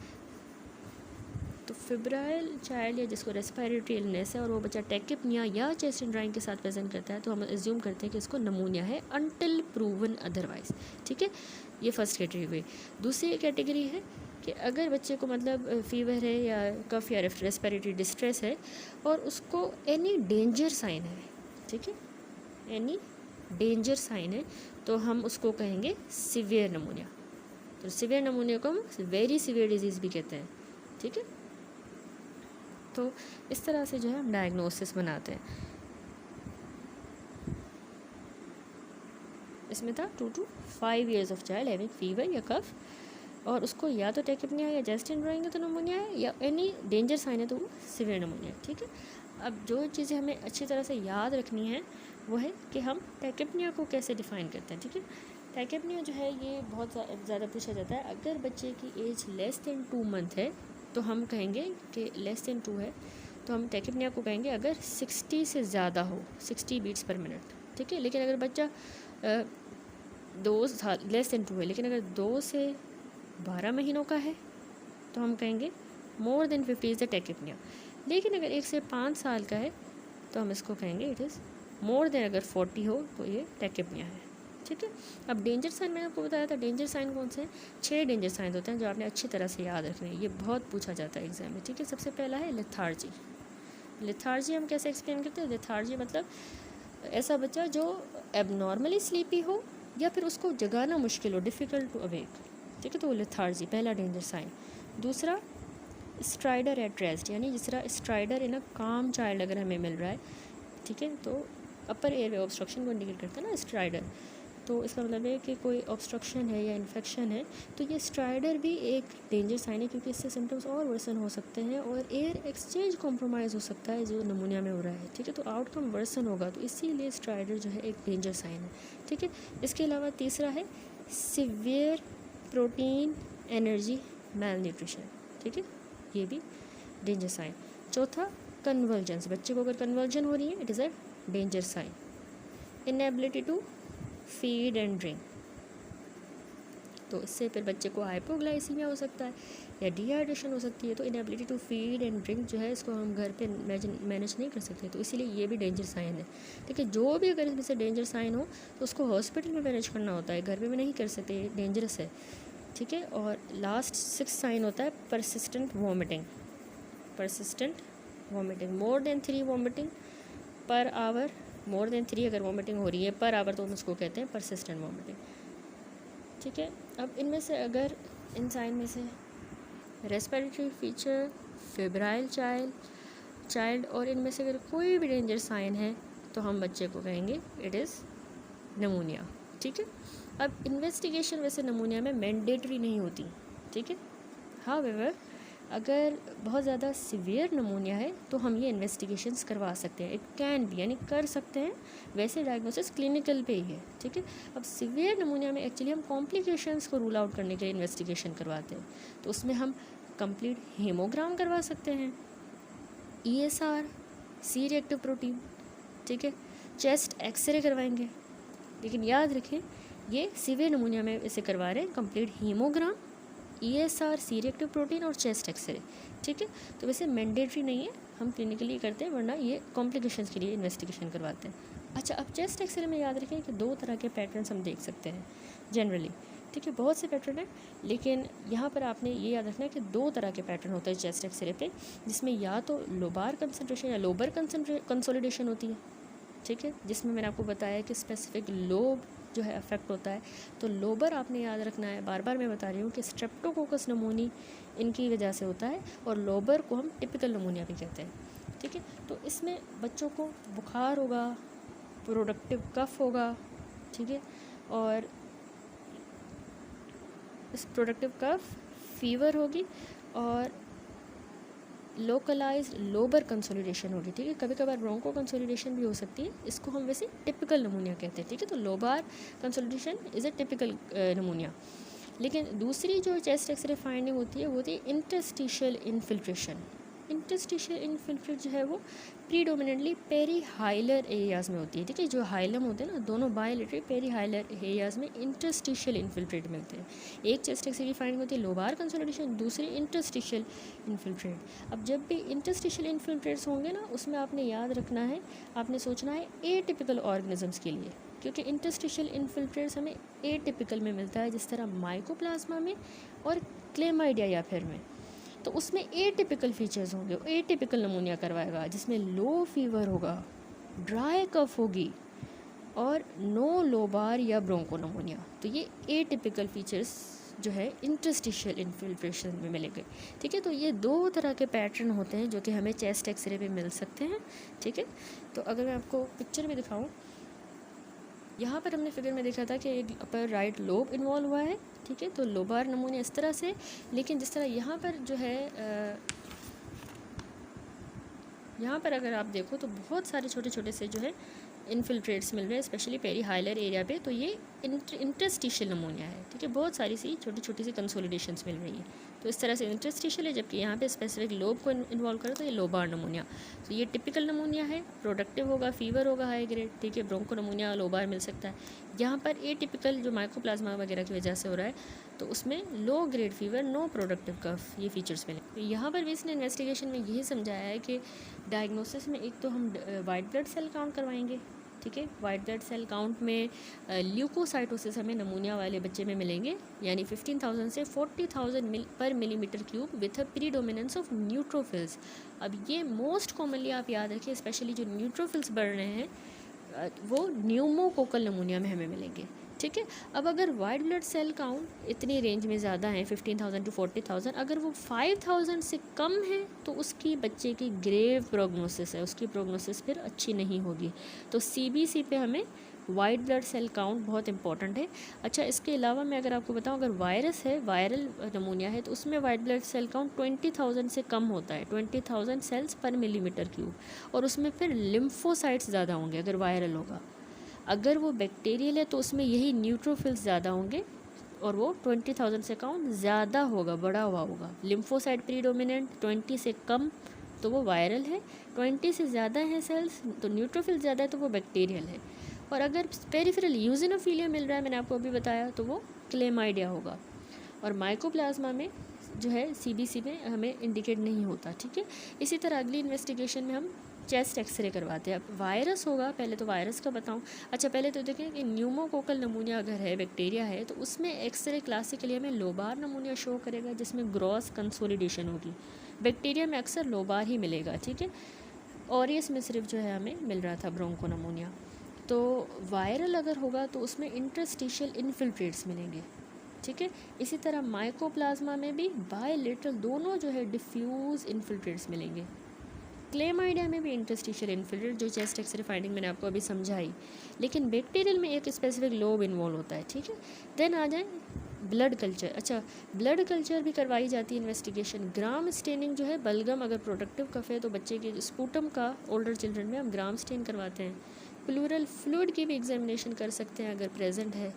तो फिब्राइल चाइल्ड या जिसको रेस्पिरेटरी इलनेस है और वो बच्चा टेकिपनिया या चेस्ट इनड्राइंग के साथ प्रेजेंट करता है तो हम एज्यूम करते हैं कि इसको नमूनिया है अनटिल प्रूवन अदरवाइज, ठीक है। ये फर्स्ट कैटेगरी हुई। दूसरी कैटेगरी है कि अगर बच्चे को मतलब फीवर है या कफ या रेस्पिरेटरी डिस्ट्रेस है और उसको एनी डेंजर साइन है, ठीक है, एनी डेंजर साइन है, तो हम उसको कहेंगे सीवियर नमूनिया। तो सीवियर नमूनिया को हम वेरी सीवियर डिजीज़ भी कहते हैं, ठीक है। तो इस तरह से जो है हम डायग्नोसिस बनाते हैं। इसमें था 2 to 5 years of child having fever या कफ, और उसको या तो टेकिपनिया या चेस्ट इनड्राइंग है तो नमूनिया है, या एनी डेंजर साइन है तो वो सीवियर नमूनिया है, ठीक है। अब जो चीज़ें हमें अच्छी तरह से याद रखनी है वो है कि हम टेकिपनिया को कैसे डिफ़ाइन करते हैं, ठीक है। टेकिपनिया जो है ये बहुत ज़्यादा पूछा जाता है। अगर बच्चे की एज लेस दैन 2 मंथ है तो हम कहेंगे कि लेस दैन 2 है तो हम टेकिपनिया को कहेंगे अगर 60 से ज़्यादा हो, 60 बीट्स पर मिनट, ठीक है। लेकिन अगर बच्चा 2 साल लेस दैन 2 है, लेकिन अगर 2 से 12 महीनों का है तो हम कहेंगे more than 50 is the tachypnoea. लेकिन अगर 1 से 5 साल का है तो हम इसको कहेंगे इट इज़ मोर देन, अगर 40 हो तो ये टेकिपनिया है, ठीक है। अब डेंजर साइन मैंने आपको बताया था, डेंजर साइन कौन से हैं? 6 डेंजर साइन होते हैं जो आपने अच्छी तरह से याद रखने हैं, ये बहुत पूछा जाता है एग्जाम में, ठीक है। सबसे पहला है लेथार्जी। लेथार्जी हम कैसे एक्सप्लेन करते हैं? लेथार्जी मतलब ऐसा बच्चा जो एबनॉर्मली स्लीपी हो या फिर उसको जगाना मुश्किल हो, डिफ़िकल्ट टू अवेक, ठीक है, तो वो लेथार्जी पहला डेंजर साइन। दूसरा स्ट्राइडर एट रेस्ट, यानी जिस तरह स्ट्राइडर इन अ काम चाइल्ड अगर हमें मिल रहा है, ठीक है, तो अपर एयरवे ऑब्स्ट्रक्शन को इंडिकेट करता है ना स्ट्राइडर, तो इसका मतलब है कि कोई ऑब्स्ट्रक्शन है या इन्फेक्शन है तो ये स्ट्राइडर भी एक डेंजर साइन है, क्योंकि इससे सिम्टम्स और वर्सन हो सकते हैं और एयर एक्सचेंज कॉम्प्रोमाइज़ हो सकता है जो नमूनिया में हो रहा है, ठीक है, तो आउटकम वर्सन होगा, तो इसीलिए स्ट्राइडर जो है एक डेंजर साइन है, ठीक है। इसके अलावा तीसरा है सिवियर प्रोटीन एनर्जी मैल न्यूट्रिशन, ठीक है, ये भी डेंजर साइन। चौथा कन्वर्जेंस, बच्चे को अगर कन्वर्जन हो रही है it is a danger sign. Inability to feed and drink, तो इससे फिर बच्चे को हाइपोग्लाइसीमिया हो सकता है या डिहाइड्रेशन हो सकती है, तो inability to feed and drink जो है इसको हम घर पे मैनेज नहीं कर सकते, तो इसीलिए ये भी डेंजर साइन है, ठीक है। जो भी अगर इसमें से डेंजर साइन हो तो उसको हॉस्पिटल में मैनेज करना होता है, घर पे भी नहीं कर सकते, डेंजरस है, ठीक है। और लास्ट 6 साइन होता है persistent vomiting. Persistent vomiting, more than 3 vomiting per hour, more than 3 अगर वॉमिटिंग हो रही है पर आवर तो हम उसको कहते हैं परसिस्टेंट वॉमिटिंग, ठीक है। अब इनमें से अगर इन साइन में से रेस्पिरेटरी फीचर, फेब्राइल चाइल्ड और इनमें से अगर कोई भी डेंजर साइन है तो हम बच्चे को कहेंगे इट इज़ नमूनिया, ठीक है। अब इन्वेस्टिगेशन वैसे नमूनिया में मैंडेटरी नहीं होती, ठीक है। हाउएवर अगर बहुत ज़्यादा सीवियर नमूनिया है तो हम ये इन्वेस्टिगेशंस करवा सकते हैं, इट कैन बी, यानी कर सकते हैं, वैसे डायग्नोसिस क्लिनिकल पे ही है, ठीक है। अब सीवियर नमूनिया में एक्चुअली हम कॉम्प्लिकेशंस को रूल आउट करने के लिए इन्वेस्टिगेशन करवाते हैं, तो उसमें हम कंप्लीट हेमोग्राम करवा सकते हैं, ESR, सी रिएक्टिव प्रोटीन, ठीक है, चेस्ट एक्सरे करवाएंगे। लेकिन याद रखें ये सीवियर नमूनिया में इसे करवा रहे हैं complete haemogram, ESR, C reactive protein और चेस्ट एक्सरे, ठीक है। तो वैसे मैंडेटरी नहीं है, हम क्लिनिकली करते हैं, वरना ये कॉम्प्लिकेशंस के लिए इन्वेस्टिगेशन करवाते हैं। अच्छा, अब चेस्ट एक्सरे में याद रखें कि 2 तरह के पैटर्न्स हम देख सकते हैं जनरली, ठीक है। बहुत से पैटर्न हैं, लेकिन यहाँ पर आपने ये याद रखना है कि 2 तरह के पैटर्न होते हैं चेस्ट एक्सरे पे, जिसमें या तो लोबार कंसंट्रेशन या लोबर कंसोलिडेशन होती है, ठीक है, जिसमें मैंने आपको बताया कि स्पेसिफिक लोब जो है अफेक्ट होता है। तो लोबर आपने याद रखना है, बार बार मैं बता रही हूँ कि स्ट्रेप्टोकोकस नमूनी इनकी वजह से होता है, और लोबर को हम टिपिकल नमूनिया भी कहते हैं, ठीक है। तो इसमें बच्चों को बुखार होगा, प्रोडक्टिव कफ होगा, ठीक है, और इस प्रोडक्टिव कफ फीवर होगी और लोकलाइज्ड लोबर कंसोलिडेशन होगी, ठीक है। कभी कभार ब्रोंको कंसोलिडेशन भी हो सकती है, इसको हम वैसे टिपिकल नमूनिया कहते हैं, ठीक है। तो lobar consolidation is a typical pneumonia. लेकिन दूसरी जो चेस्ट एक्सरे फाइंडिंग होती है वो होती है इंटरस्टिशियल इन्फिल्ट्रेशन। इंटरस्टिशियल इन्फिल्ट्रेट जो है वो प्रीडोमिनेंटली पेरीहाइलर एरियाज़ में होती है, ठीक है। जो हाइलम होते हैं ना, दोनों बायलेटरल पेरीहाइलर एरियाज़ में इंटरस्टिशियल इन्फिल्ट्रेट मिलते हैं। एक चेस्ट एक्सरे की फाइंडिंग होती है लोबार कंसोलिडेशन, दूसरी इंटरस्टिशियल इन्फिल्ट्रेट। अब जब भी इंटरस्टिशियल इन्फिल्ट्रेट्स होंगे ना, उसमें आपने याद रखना है, आपने सोचना है एटिपिकल ऑर्गेनिजम्स के लिए, क्योंकि इंटरस्टिशियल इन्फिल्ट्रेट्स हमें एटिपिकल में मिलता है, जिस तरह माइकोप्लाज्मा में और क्लेमाइडिया या फिर में। तो उसमें एटिपिकल फीचर्स होंगे, एटिपिकल नमूनिया करवाएगा, जिसमें लो फीवर होगा, ड्राई कफ होगी और नो लोबार या ब्रोंको नमूनिया। तो ये एटिपिकल फीचर्स जो है इंटरस्टिशियल इन्फिल्ट्रेशन में मिलेंगे, ठीक है। तो ये 2 तरह के पैटर्न होते हैं जो कि हमें चेस्ट एक्सरे पे मिल सकते हैं, ठीक है। तो अगर मैं आपको पिक्चर में दिखाऊं, यहाँ पर हमने फिगर में देखा था कि एक अपर राइट लोब इन्वॉल्व हुआ है, ठीक है। तो लोबार नमूने इस तरह से, लेकिन जिस तरह यहाँ पर जो है यहाँ पर अगर आप देखो तो बहुत सारे छोटे छोटे से जो है इन्फिल्ट्रेट्स मिल रहे हैं, स्पेशली पेरीहाइलर एरिया पे। तो ये इंटरस्टिशियल नमूनिया है, ठीक है। बहुत सारी सी छोटी छोटी सी कंसोलिडेशंस मिल रही है, तो इस तरह से इंटरस्टिशियल है। जबकि यहाँ पे स्पेसिफिक लोब को इन्वॉल्व करो तो ये लोबार नमूनिया। तो ये टिपिकल नमूनिया है, प्रोडक्टिव होगा, फीवर होगा हाई ग्रेड, ठीक है। ब्रोंको नमूनिया लोबार मिल सकता है। यहाँ पर एटिपिकल जो माइकोप्लाज्मा वगैरह की वजह से हो रहा है, तो उसमें low grade fever, no productive cough, ये फीचर्स मिले। तो यहाँ पर भी इसने इन्वेस्टिगेशन में यही समझाया है कि डायग्नोसिस में एक तो हम वाइट ब्लड सेल काउंट करवाएंगे, ठीक है। वाइट ब्लड सेल काउंट में ल्यूकोसाइटोसिस हमें नमूनिया वाले बच्चे में मिलेंगे, यानी 15,000 से 40,000 पर millimetre cube with a predominance of neutrophils. अब ये मोस्ट कॉमनली आप याद रखिए, स्पेशली जो न्यूट्रोफिल्स बढ़ रहे हैं वो न्यूमोकोकल नमूनिया में हमें मिलेंगे, ठीक है। अब अगर वाइट ब्लड सेल काउंट इतनी रेंज में ज़्यादा है 15,000 टू 40,000, अगर वो 5,000 से कम है तो उसकी बच्चे की ग्रेव प्रोग्नोसिस है, उसकी प्रोग्नोसिस फिर अच्छी नहीं होगी। तो CBC पे हमें वाइट ब्लड सेल काउंट बहुत इंपॉर्टेंट है। अच्छा, इसके अलावा मैं अगर आपको बताऊं, अगर वायरस है, वायरल नमूनिया है, तो उसमें वाइट ब्लड सेल काउंट 20,000 से कम होता है, 20,000 सेल्स पर मिलीमीटर क्यूब, और उसमें फिर लिम्फोसाइट्स ज़्यादा होंगे अगर वायरल होगा। अगर वो बैक्टीरियल है तो उसमें यही न्यूट्रोफिल्स ज़्यादा होंगे और वो 20,000 से काउंट ज़्यादा होगा, बड़ा हुआ होगा। लिम्फोसाइट प्रीडोमिनेंट 20 से कम तो वो वायरल है, 20 से ज़्यादा है सेल्स तो न्यूट्रोफिल ज़्यादा है तो वो बैक्टीरियल है। और अगर पेरिफेरल यूजिनोफिलिया मिल रहा है, मैंने आपको अभी बताया, तो वो क्लेमाइडिया होगा। और माइकोप्लाज्मा में जो है CBC में हमें इंडिकेट नहीं होता, ठीक है। इसी तरह अगली इन्वेस्टिगेशन में हम चेस्ट एक्सरे करवाते हैं। अब वायरस होगा, पहले तो वायरस का बताऊं। अच्छा, पहले तो देखें कि न्यूमोकोकल नमूनिया अगर है, बैक्टीरिया है, तो उसमें एक्सरे क्लासिकली हमें लोबार नमूनिया शो करेगा, जिसमें ग्रॉस कंसोलिडेशन होगी। बैक्टीरिया में अक्सर लोबार ही मिलेगा, ठीक है। ऑरियस में सिर्फ जो है हमें मिल रहा था ब्रोंको नमूनिया। तो वायरल अगर होगा तो उसमें इंटरस्टिशियल इन्फिल्ट्रेट्स मिलेंगे, ठीक है। इसी तरह माइकोप्लाज्मा में भी बायलेटरल दोनों जो है डिफ्यूज़ इन्फिल्ट्रेट्स मिलेंगे। क्लेमाइडिया में भी इंटरस्टिशियल इन्फिल्ट्रेट, जो चेस्ट एक्सरे फाइंडिंग मैंने आपको अभी समझाई। लेकिन बैक्टीरियल में एक स्पेसिफिक लोब इन्वॉल्व होता है, ठीक है। देन आ जाए ब्लड कल्चर। अच्छा, ब्लड कल्चर भी करवाई जाती है इन्वेस्टिगेशन। ग्राम स्टेनिंग जो है, बलगम अगर प्रोडक्टिव कफ है तो बच्चे के स्पूटम का ओल्डर चिल्ड्रन में हम ग्राम स्टेन करवाते हैं। प्लूरल फ्लूइड की भी एग्जामिनेशन कर सकते हैं अगर प्रेजेंट है।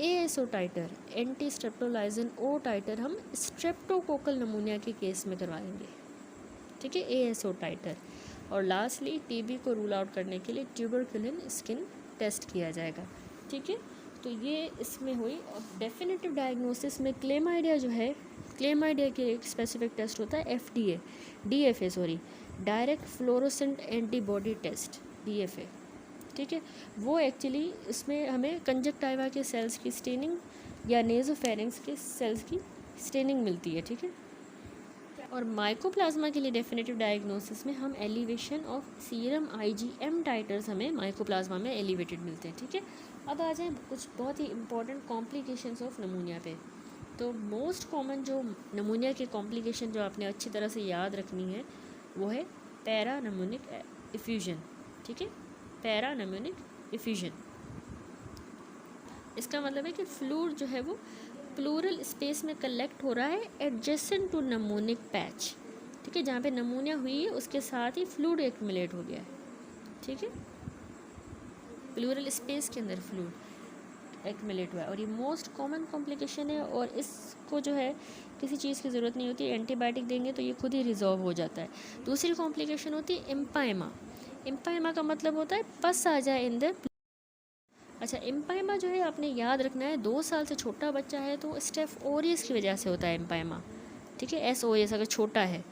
ASO टाइटर, एंटी स्ट्रेप्टोलाइजन O टाइटर हम स्ट्रेप्टोकोकल नमूनिया के केस में करवाएंगे, ठीक है, ASO टाइटर। और लास्टली TB को रूल आउट करने के लिए ट्यूबरकुलिन स्किन टेस्ट किया जाएगा, ठीक है। तो ये इसमें हुई। और डेफिनेटिव डायग्नोसिस में क्लेमाइडिया जो है, क्लेमाइडिया के एक स्पेसिफिक टेस्ट होता है DFA sorry, direct fluorescent antibody test, DFA, ठीक है। वो एक्चुअली इसमें हमें कंजक्टाइवा के सेल्स की स्टेनिंग या नेज़ोफेरिंक्स के सेल्स की स्टेनिंग मिलती है, ठीक है। और माइकोप्लाज्मा के लिए डेफिनेटिव डायग्नोसिस में हम elevation of serum IgM titres हमें माइकोप्लाज्मा में एलिवेटेड मिलते हैं, ठीक है। अब आ जाए कुछ बहुत ही इंपॉर्टेंट कॉम्प्लिकेशंस ऑफ नमूनिया पे। तो मोस्ट कॉमन जो नमूनिया के कॉम्प्लिकेशन जो आपने अच्छी तरह से याद रखनी है वो है पैरानमोनिक इफ्यूजन, ठीक है, पैरानमोनिक इफ्यूजन। इसका मतलब है कि फ्लूइड जो है वो प्लूरल स्पेस में कलेक्ट हो रहा है एडजेसेंट टू नमोनिक पैच, ठीक है, जहाँ पे नमूनिया हुई है उसके साथ ही फ्लूइड एक्यूमुलेट हो गया है, ठीक है, प्लूरल स्पेस के अंदर फ्लूइड एक्यूमुलेट हुआ है। और ये मोस्ट कॉमन कॉम्प्लिकेशन है और इसको जो है किसी चीज़ की ज़रूरत नहीं होती, एंटीबायोटिक देंगे तो ये खुद ही रिजॉल्व हो जाता है। दूसरी कॉम्प्लिकेशन होती है एम्पाइमा। एम्पाइमा का मतलब होता है पस आ जाए इन द। अच्छा, एम्पाइमा जो है आपने याद रखना है, 2 साल से छोटा बच्चा है तो स्टेफ ओरियस की वजह से होता है एम्पाइमा, ठीक है, SOS अगर छोटा है,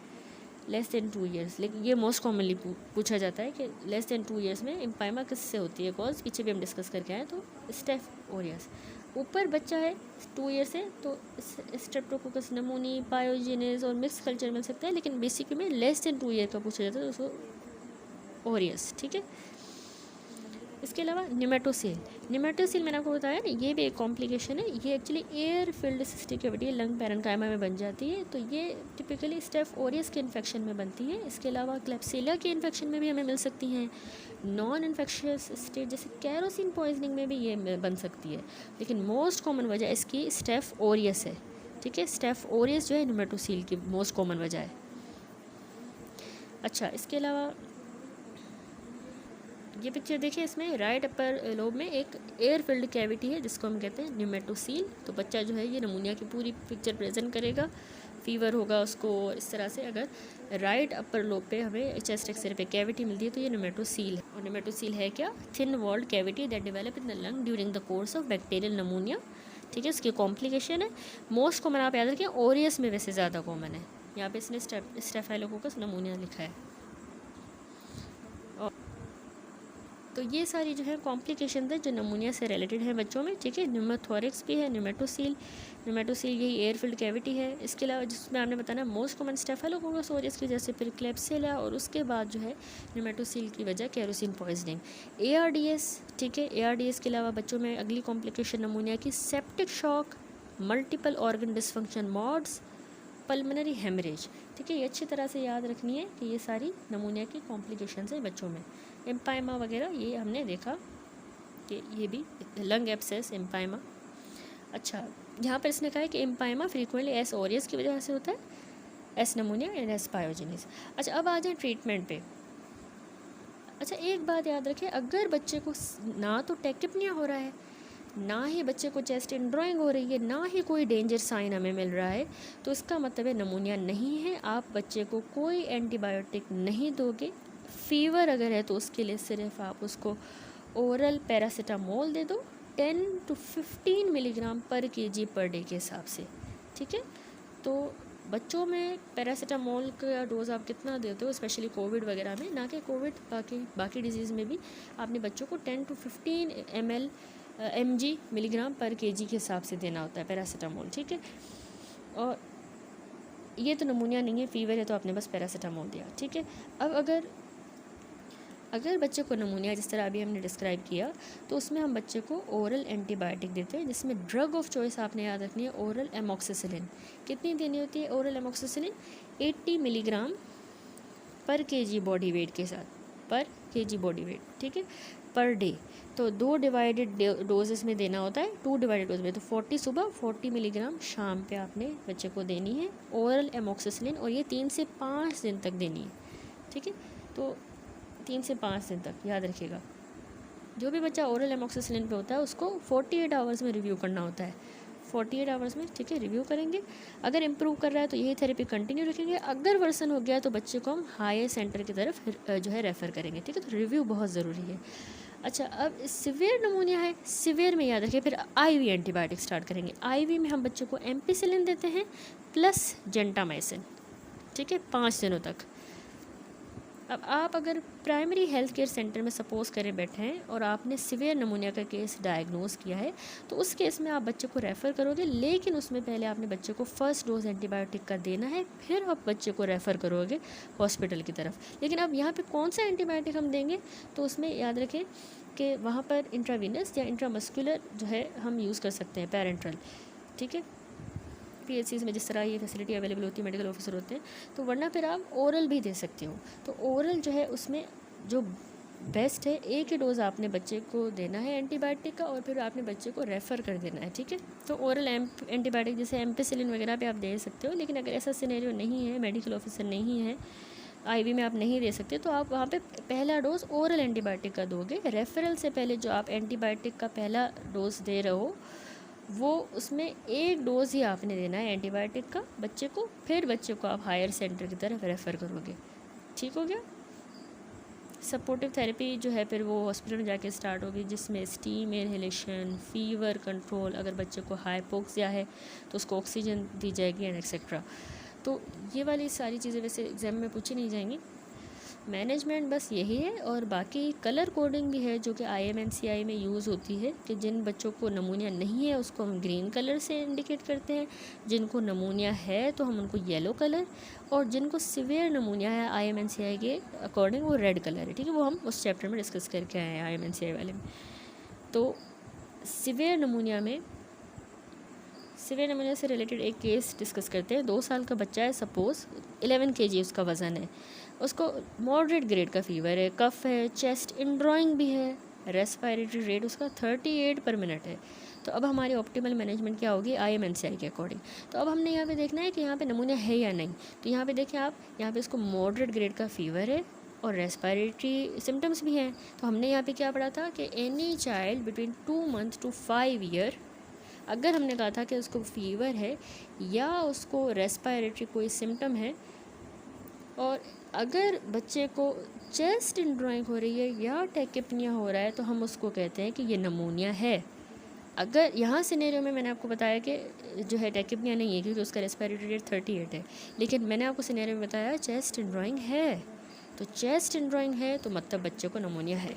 लेस देन 2 ईयर्स। लेकिन ये मोस्ट कॉमनली पूछा जाता है कि लेस देन 2 ईयर्स में एम्पाइमा किससे होती है, कॉज पीछे भी हम डिस्कस करके आए, तो स्टेफ ओरियस। ऊपर बच्चा है 2 ईयर से तो स्ट्रेप्टोकोकस नमूनी, पायोजेनेस और मिक्स कल्चर मिल सकता है, लेकिन बेसिकली में लेस देन 2 ईयर का पूछा जाता है तो उसको ओरियस, ठीक है। इसके अलावा निमेटोसील मैंने आपको बताया ना, ये भी एक कॉम्प्लिकेशन है। ये actually air filled cystic cavity lung parenchyma में बन जाती है, तो ये टिपिकली स्टेफ ओरियस के इन्फेक्शन में बनती है। इसके अलावा क्लेप्सिला के इन्फेक्शन में भी हमें मिल सकती हैं। नॉन इन्फेक्शियस स्टेट जैसे कैरोसिन पॉइजनिंग में भी ये बन सकती है, लेकिन मोस्ट कॉमन वजह इसकी स्टेफ ओरियस है, ठीक है। स्टेफ ओरियस जो है निमेटोसील की मोस्ट कॉमन वजह है। अच्छा, इसके अलावा ये पिक्चर देखिए, इसमें राइट अपर लोब में एक एयर फिल्ड कैविटी है जिसको हम कहते हैं निमेटोसील। तो बच्चा जो है ये नमूनिया की पूरी पिक्चर प्रेजेंट करेगा, फीवर होगा उसको, इस तरह से। अगर राइट अपर लोब पे हमें चेस्ट एक्सरे पे कैविटी मिलती है तो ये निमेटोसील है। और निमेटोसील है क्या? Thin walled cavity that develop in the lung during the course of bacterial pneumonia, ठीक है। इसकी कॉम्प्लिकेशन है मोस्ट कॉमन, आप याद रखें ओरियस में वैसे ज़्यादा कॉमन है। यहाँ पे इसने स्टेफाइलोकोकस नमूनिया लिखा है। तो ये सारी जो है कॉम्प्लिकेशन है जो नमूनिया से रिलेटेड है बच्चों में, ठीक है। न्यूमोथोरिक्स भी है, निमेटोसील यही एयर फिल्ड कैविटी है। इसके अलावा जिसमें आपने बताना मोस्ट कॉमन स्टेफाइलोकोकस ओरियस की जैसे, फिर क्लेप्सिला, और उसके बाद जो है निमेटोसील की वजह कैरोसिन पॉइजनिंग। ARDS, ठीक है। ARDS के अलावा बच्चों में अगली कॉम्प्लिकेशन नमूनिया की septic shock, multiple organ dysfunction, MODS, pulmonary haemorrhage, ठीक है। ये अच्छी तरह से याद रखनी है कि ये सारी नमूनिया की कॉम्प्लिकेशंस हैं बच्चों में। एम्पाइमा वगैरह ये हमने देखा कि ये भी लंग एब्सेस एम्पाइमा। अच्छा, यहाँ पर इसने कहा है कि एम्पाइमा फ्रीक्वेंटली एस ओरियस की वजह से होता है, एस नमूनिया एंड एस पायोजेनिस। अच्छा, अब आ जाए ट्रीटमेंट पे। अच्छा, एक बात याद रखें, अगर बच्चे को ना तो टेकिपनिया हो रहा है, ना ही बच्चे को चेस्ट इनड्रॉइंग हो रही है, ना ही कोई डेंजर साइन हमें मिल रहा है, तो इसका मतलब है नमूनिया नहीं है। आप बच्चे को कोई एंटीबायोटिक नहीं दोगे। फीवर अगर है तो उसके लिए सिर्फ आप उसको ओरल पैरासीटामोल दे दो 10 to 15 milligram per kg per day के हिसाब से, ठीक है। तो बच्चों में पैरासीटामोल का डोज आप कितना देते हो, स्पेशली कोविड वगैरह में, ना कि कोविड, बाकी डिजीज़ में भी आपने बच्चों को 10 to 15 mg milligram per kg के हिसाब से देना होता है पैरासीटामोल, ठीक है। और ये तो नमूनिया नहीं है, फीवर है तो आपने बस पैरासीटामोल दिया, ठीक है। अब अगर बच्चे को नमूनिया जिस तरह अभी हमने डिस्क्राइब किया, तो उसमें हम बच्चे को ओरल एंटीबायोटिक देते हैं, जिसमें ड्रग ऑफ चॉइस आपने याद रखनी है ओरल एमॉक्सिसिलिन। कितनी देनी होती है oral amoxicillin? 80 milligram per kg body weight के साथ, पर kg बॉडी वेट, ठीक है, पर डे। तो 2 डिवाइडेड डोजेस में देना होता है, 2 डिवाइडेड डोज में, तो 40 सुबह, 40 मिलीग्राम शाम पे आपने बच्चे को देनी है ओरल एमॉक्सिसिलिन, और ये 3 से 5 दिन तक देनी है, ठीक है। तो 3 से 5 दिन तक याद रखिएगा। जो भी बच्चा ओरल एमॉक्सिसिलिन पे होता है उसको 48 आवर्स में रिव्यू करना होता है, 48 आवर्स में, ठीक है, रिव्यू करेंगे। अगर इम्प्रूव कर रहा है तो यही थेरेपी कंटिन्यू रखेंगे। अगर वर्सन हो गया तो बच्चे को हम हायर सेंटर की तरफ जो है रेफ़र करेंगे, ठीक है। तो रिव्यू बहुत ज़रूरी है। अच्छा, अब सिवियर नमूनिया है, सिवियर में याद रखिए फिर आईवी एंटीबायोटिक स्टार्ट करेंगे। आईवी में हम बच्चों को एम्पिसिलिन देते हैं प्लस जेंटामाइसिन, ठीक है, 5 दिनों तक। अब आप अगर प्राइमरी हेल्थ केयर सेंटर में सपोज करें बैठे हैं और आपने सिवियर नमूनिया का केस डायग्नोज किया है, तो उस केस में आप बच्चे को रेफ़र करोगे, लेकिन उसमें पहले आपने बच्चे को फर्स्ट डोज एंटीबायोटिक का देना है, फिर आप बच्चे को रेफ़र करोगे हॉस्पिटल की तरफ। लेकिन अब यहाँ पे कौन सा एंटीबायोटिक हम देंगे, तो उसमें याद रखें कि वहाँ पर इंट्रावीनस या इंट्रामस्कुलर जो है हम यूज़ कर सकते हैं, पैरेंट्रल, ठीक है, पीएचसीज़ में जिस तरह ये फैसिलिटी अवेलेबल होती है, मेडिकल ऑफिसर होते हैं, तो वरना फिर आप ओरल भी दे सकते हो। तो ओरल जो है उसमें जो बेस्ट है, एक ही डोज़ आपने बच्चे को देना है एंटीबायोटिक का और फिर आपने बच्चे को रेफ़र कर देना है, ठीक है। तो ओरल एंटीबायोटिक जैसे एम्पिसिलिन वगैरह पे आप दे सकते हो, लेकिन अगर ऐसा सिनेरियो नहीं है, मेडिकल ऑफिसर नहीं है, आईवी में आप नहीं दे सकते, तो आप वहाँ पे पहला डोज़ ओरल एंटीबायोटिक का दोगे। रेफरल से पहले जो आप एंटीबायोटिक का पहला डोज़ दे रहे हो वो उसमें एक डोज़ ही आपने देना है एंटीबायोटिक का बच्चे को, फिर बच्चे को आप हायर सेंटर की तरफ रेफ़र करोगे। ठीक हो गया। सपोर्टिव थेरेपी जो है फिर वो हॉस्पिटल में जाके स्टार्ट होगी, जिसमें स्टीम इनहेलेशन, फीवर कंट्रोल, अगर बच्चे को हाइपोक्सिया है तो उसको ऑक्सीजन दी जाएगी एंड एक्सेट्रा। तो ये वाली सारी चीज़ें वैसे एग्ज़ाम में पूछी नहीं जाएंगी। मैनेजमेंट बस यही है, और बाकी कलर कोडिंग भी है जो कि IMNCI में यूज़ होती है कि जिन बच्चों को नमूनिया नहीं है उसको हम ग्रीन कलर से इंडिकेट करते हैं, जिनको नमूनिया है तो हम उनको येलो कलर, और जिनको सिवियर नमूनिया है IMNCI के अकॉर्डिंग वो रेड कलर है, ठीक है। वो हम उस चैप्टर में डिस्कस करके आए हैं IMNCI वाले में। तो सिवियर नमूनिया से रिलेटेड एक केस डिस्कस करते हैं। 2 साल का बच्चा है, सपोज़ 11 kg उसका वज़न है, उसको मॉडरेट ग्रेड का फीवर है, कफ है, चेस्ट इनड्रॉइंग भी है, रेस्पिरेटरी रेट उसका 38 पर मिनट है। तो अब हमारी ऑप्टिमल मैनेजमेंट क्या होगी IMNCI के अकॉर्डिंग। तो अब हमने यहाँ पे देखना है कि यहाँ पे नमूनिया है या नहीं। तो यहाँ पे देखें आप, यहाँ पे इसको मॉडरेट ग्रेड का फीवर है और रेस्पिरेटरी सिम्टम्स भी हैं। तो हमने यहाँ पे क्या पढ़ा था कि any child between 2 months to 5 year, अगर हमने कहा था कि उसको फीवर है या उसको रेस्पिरेटरी कोई सिम्टम है, और अगर बच्चे को चेस्ट इनड्रॉइंग हो रही है या टैकिपनिया हो रहा है, तो हम उसको कहते हैं कि ये नमूनिया है। अगर यहाँ सिनेरियो में मैंने आपको बताया कि जो है टैकिपनिया नहीं है क्योंकि उसका रेस्पिरेटरी रेट 38 है, लेकिन मैंने आपको सिनेरियो में बताया चेस्ट इनड्रॉइंग है, तो चेस्ट इनड्रॉइंग है तो मतलब बच्चे को नमूनिया है।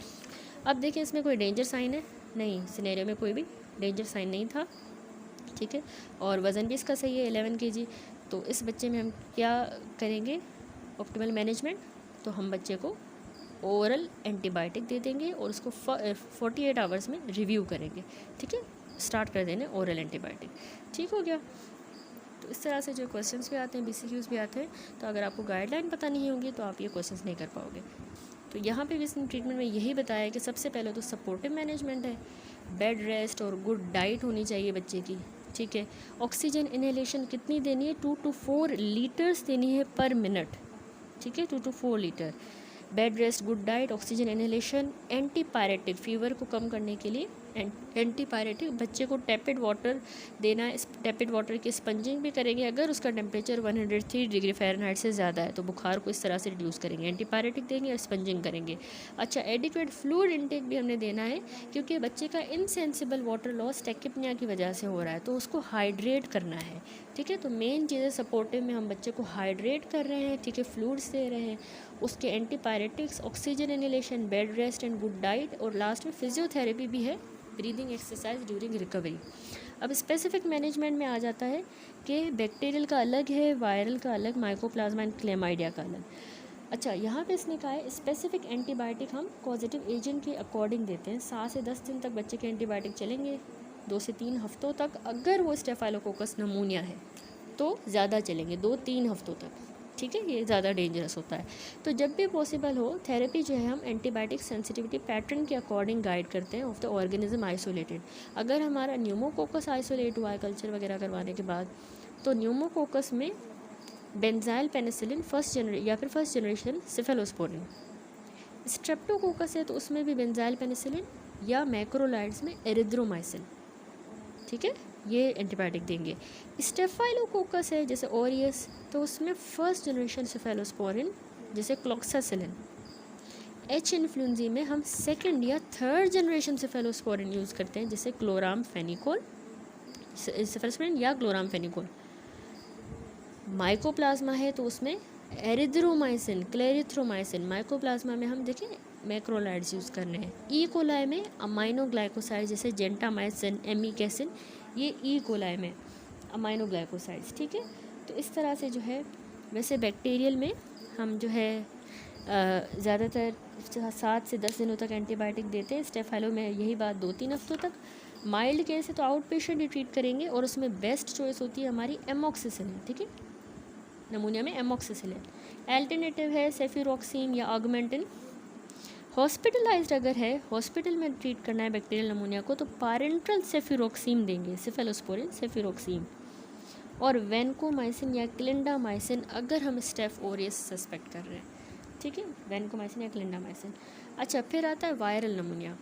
अब देखिए इसमें कोई डेंजर साइन है नहीं, सिनेरियो में कोई भी डेंजर साइन नहीं था, ठीक है, और वज़न भी इसका सही है 11 kg। तो इस बच्चे में हम क्या करेंगे ऑप्टिमल मैनेजमेंट, तो हम बच्चे को ओरल एंटीबायोटिक दे देंगे और उसको 48 आवर्स में रिव्यू करेंगे, ठीक है, स्टार्ट कर देंगे ओरल एंटीबायोटिक। ठीक हो गया। तो इस तरह से जो क्वेश्चंस भी आते हैं, BCQs भी आते हैं, तो अगर आपको गाइडलाइन पता नहीं होगी तो आप ये क्वेश्चंस नहीं कर पाओगे। तो यहाँ पे भी इसने ट्रीटमेंट में यही बताया कि सबसे पहले तो सपोर्टिव मैनेजमेंट है, बेड रेस्ट और गुड डाइट होनी चाहिए बच्चे की, ठीक है। ऑक्सीजन इनहेलेशन कितनी देनी है, 2 to 4 लीटर्स देनी है पर मिनट, ठीक है, 2 to 4 litre. Bed rest, good diet, oxygen inhalation, antipyretic fever को कम करने के लिए एंटीपायरेटिक, बच्चे को टैपिड वाटर देना है, टैपिड वाटर की स्पंजिंग भी करेंगे अगर उसका टेम्परेचर 103 डिग्री फ़ारेनहाइट से ज़्यादा है, तो बुखार को इस तरह से रिड्यूस करेंगे, एंटीपायरेटिक देंगे और स्पंजिंग करेंगे। अच्छा, एडिक्वेट फ्लूइड इनटेक भी हमने देना है क्योंकि बच्चे का इनसेंसिबल वाटर लॉस टैकिपनिया की वजह से हो रहा है, तो उसको हाइड्रेट करना है, ठीक है। तो मेन चीज़ें सपोर्टिव में हम बच्चे को हाइड्रेट कर रहे हैं, ठीक है, फ्लूइड्स दे रहे हैं, उसके antipyretics, oxygen inhalation, bed rest and good diet, और लास्ट में फिजियोथेरेपी भी है, ब्रीदिंग एक्सरसाइज ड्यूरिंग रिकवरी। अब स्पेसिफिक मैनेजमेंट में आ जाता है कि बैक्टीरियल का अलग है, वायरल का अलग, माइकोप्लाज्मा एंड क्लेमाइडिया का अलग। अच्छा, यहाँ पे इसने कहा है स्पेसिफिक एंटीबायोटिक हम पॉजिटिव एजेंट के अकॉर्डिंग देते हैं। 7 से 10 दिन तक बच्चे के एंटीबायोटिक चलेंगे, 2 से 3 हफ्तों तक। अगर वो स्टेफाइलोकोकस नमूनिया है तो ज़्यादा चलेंगे, 2-3 हफ्तों तक, ठीक है, ये ज़्यादा डेंजरस होता है। तो जब भी पॉसिबल हो थेरेपी जो है हम एंटीबायोटिक सेंसिटिविटी पैटर्न के अकॉर्डिंग गाइड करते हैं ऑफ द ऑर्गेनिज्म आइसोलेटेड। अगर हमारा न्यूमोकोकस आइसोलेट हुआ है कल्चर वगैरह करवाने के बाद, तो न्यूमोकोकस में benzyl penicillin first generation cephalosporin. Streptococcus है तो उसमें भी बेंजाइल पेनिसिलिन, या मैक्रोलाइड्स में एरिथ्रोमाइसिन, ठीक है, ये एंटीबायोटिक देंगे। स्टेफाइलोकोकस है जैसे ओरियस, तो उसमें फर्स्ट जनरेशन सेफेलोस्पोरिन जैसे क्लॉक्सासिलिन। एच इन्फ्लुएंजा में हम सेकंड या थर्ड जनरेशन सेफेलोस्पोरिन यूज़ करते हैं, जैसे क्लोरामफेनिकोल सेफेलोस्पोरिन या क्लोरामफेनिकोल। माइकोप्लाज्मा है तो उसमें एरिथ्रोमाइसिन, क्लेरिथ्रोमाइसिन। माइकोप्लाज्मा में हम देखें मैक्रोलाइड्स यूज़ कर रहे हैं। ई कोलाई में अमाइनोग्लाइकोसाइड जैसे जेंटामाइसिन, एमिकेसिन, ये ई कोलाई में अमाइनोग्लाइकोसाइड्स, ठीक है। तो इस तरह से जो है, वैसे बैक्टीरियल में हम जो है ज़्यादातर 7 से 10 दिनों तक एंटीबायोटिक देते हैं। स्टेफाइलो में यही बात 2-3 हफ्तों तक। माइल्ड केस है तो आउट पेशेंट ही ट्रीट करेंगे, और उसमें बेस्ट चॉइस होती है हमारी एमॉक्सिसिलिन, ठीक है। नमूनिया में एमॉक्सिसिलिन। अल्टरनेटिव है सेफिरॉक्सीन या ऑगमेंटिन। हॉस्पिटलाइज्ड अगर है, हॉस्पिटल में ट्रीट करना है बैक्टीरियल नमूनिया को, तो पैरेंटल सेफिरॉक्सीन देंगे, सेफेलोस्पोरिन सेफिरॉक्सीन। और वैनकोमाइसिन या क्लिंडामाइसिन अगर हम स्टेफ ओरियस सस्पेक्ट कर रहे हैं, ठीक है, वैनकोमाइसिन या क्लिंडामाइसिन। अच्छा, फिर आता है वायरल नमूनिया।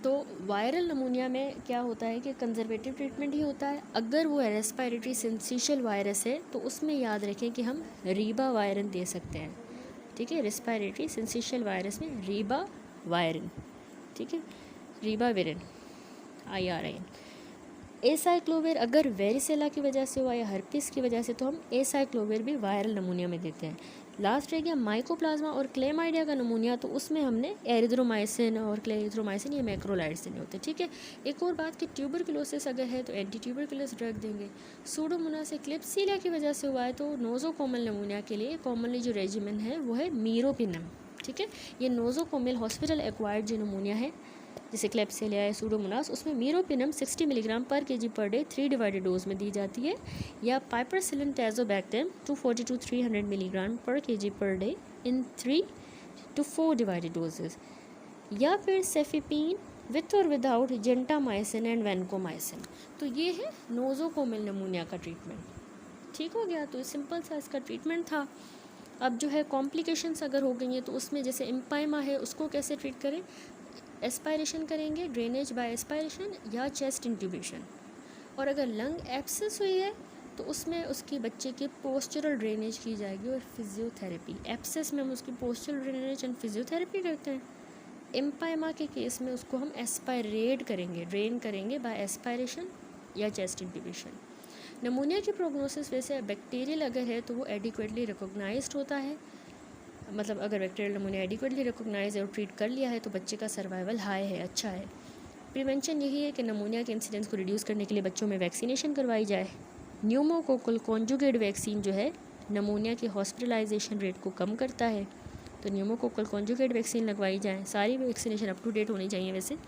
तो वायरल नमूनिया में क्या होता है कि कंजर्वेटिव ट्रीटमेंट ही होता है। अगर वो रेस्पिरेटरी सिंसिशियल वायरस है तो उसमें याद रखें कि हम रीबा वायरन दे सकते हैं, ठीक है। रेस्पिरेटरी सिंसिशियल वायरस में रीबा वायरन, ठीक है, रीबा वायरन IRIN। एसाइक्लोविर अगर वेरिसेला की वजह से हुआ या हर्पिस की वजह से, तो हम एसाइक्लोविर भी वायरल नमूनिया में देते हैं। लास्ट रह गया माइकोप्लाज्मा और क्लेमाइडिया का नमूनिया, तो उसमें हमने एरिथ्रोमाइसिन और क्लेरिथ्रोमाइसिन ये मैक्रोलाइड्स देने होते हैं, ठीक है। एक और बात कि ट्यूबरकुलोसिस अगर है तो एंटी ट्यूबरकुलोस ड्रग देंगे। सूडोमोनास से क्लिप्सिलिया की वजह से हुआ है तो नोजोकोमल नमूनिया के लिए कॉमनली जो रेजिमेन है वो है मीरोपिनम, ठीक है। ये नोजोकोमल हॉस्पिटल एक्वायर्ड जो नमूनिया है, जैसे क्लेप्सिलिया या सूडोमोनास, उसमें meropenem 60 milligram per kg per day 3 divided dose में दी जाती है, या piperacillin tazobactam 240 to 300 milligram per kg per day in 3 to 4 divided doses, या फिर सेफिपीन विथ और विदाउट जेंटामाइसिन एंड वैनकोमाइसिन। तो ये है नोजोकोमल नमूनिया का ट्रीटमेंट, ठीक हो गया। तो सिंपल सा इसका ट्रीटमेंट था। अब जो है कॉम्प्लिकेशंस अगर हो गई हैं तो उसमें जैसे इम्पाइमा है उसको कैसे ट्रीट करें, एस्पायरेशन करेंगे, ड्रेनेज बाय एस्पायरेशन या चेस्ट इंट्यूबेशन। और अगर लंग एब्सेस हुई है तो उसमें उसकी बच्चे की पोस्चरल ड्रेनेज की जाएगी और फिजियोथेरेपी। एब्सेस में हम उसकी पोस्चरल ड्रेनेज एंड फिजियोथेरेपी करते हैं। इम्पाइमा के केस में उसको हम एस्पायरेट करेंगे, ड्रेन करेंगे बाय एस्पायरेशन या चेस्ट इंट्यूबेशन। नमूनिया की प्रोग्नोसिस वैसे बैक्टीरियल अगर है तो वो एडिक्वेटली रिकॉग्नाइज्ड होता है, मतलब अगर बैक्टीरियल नमूनिया एडिक्वेटली रिकॉग्नाइज और ट्रीट कर लिया है तो बच्चे का सर्वाइवल हाई है, अच्छा है। प्रिवेंशन यही है कि नमूनिया के इंसिडेंस को रिड्यूस करने के लिए बच्चों में वैक्सीनेशन करवाई जाए। न्यूमोकोकल कॉन्जुगेट वैक्सीन जो है नमूनिया की हॉस्पिटलाइजेशन रेट को कम करता है, तो न्यूमोकोकल कॉन्जुगेट वैक्सीन लगवाई जाए। सारी वैक्सीनेशन अप टू डेट होनी चाहिए वैसे।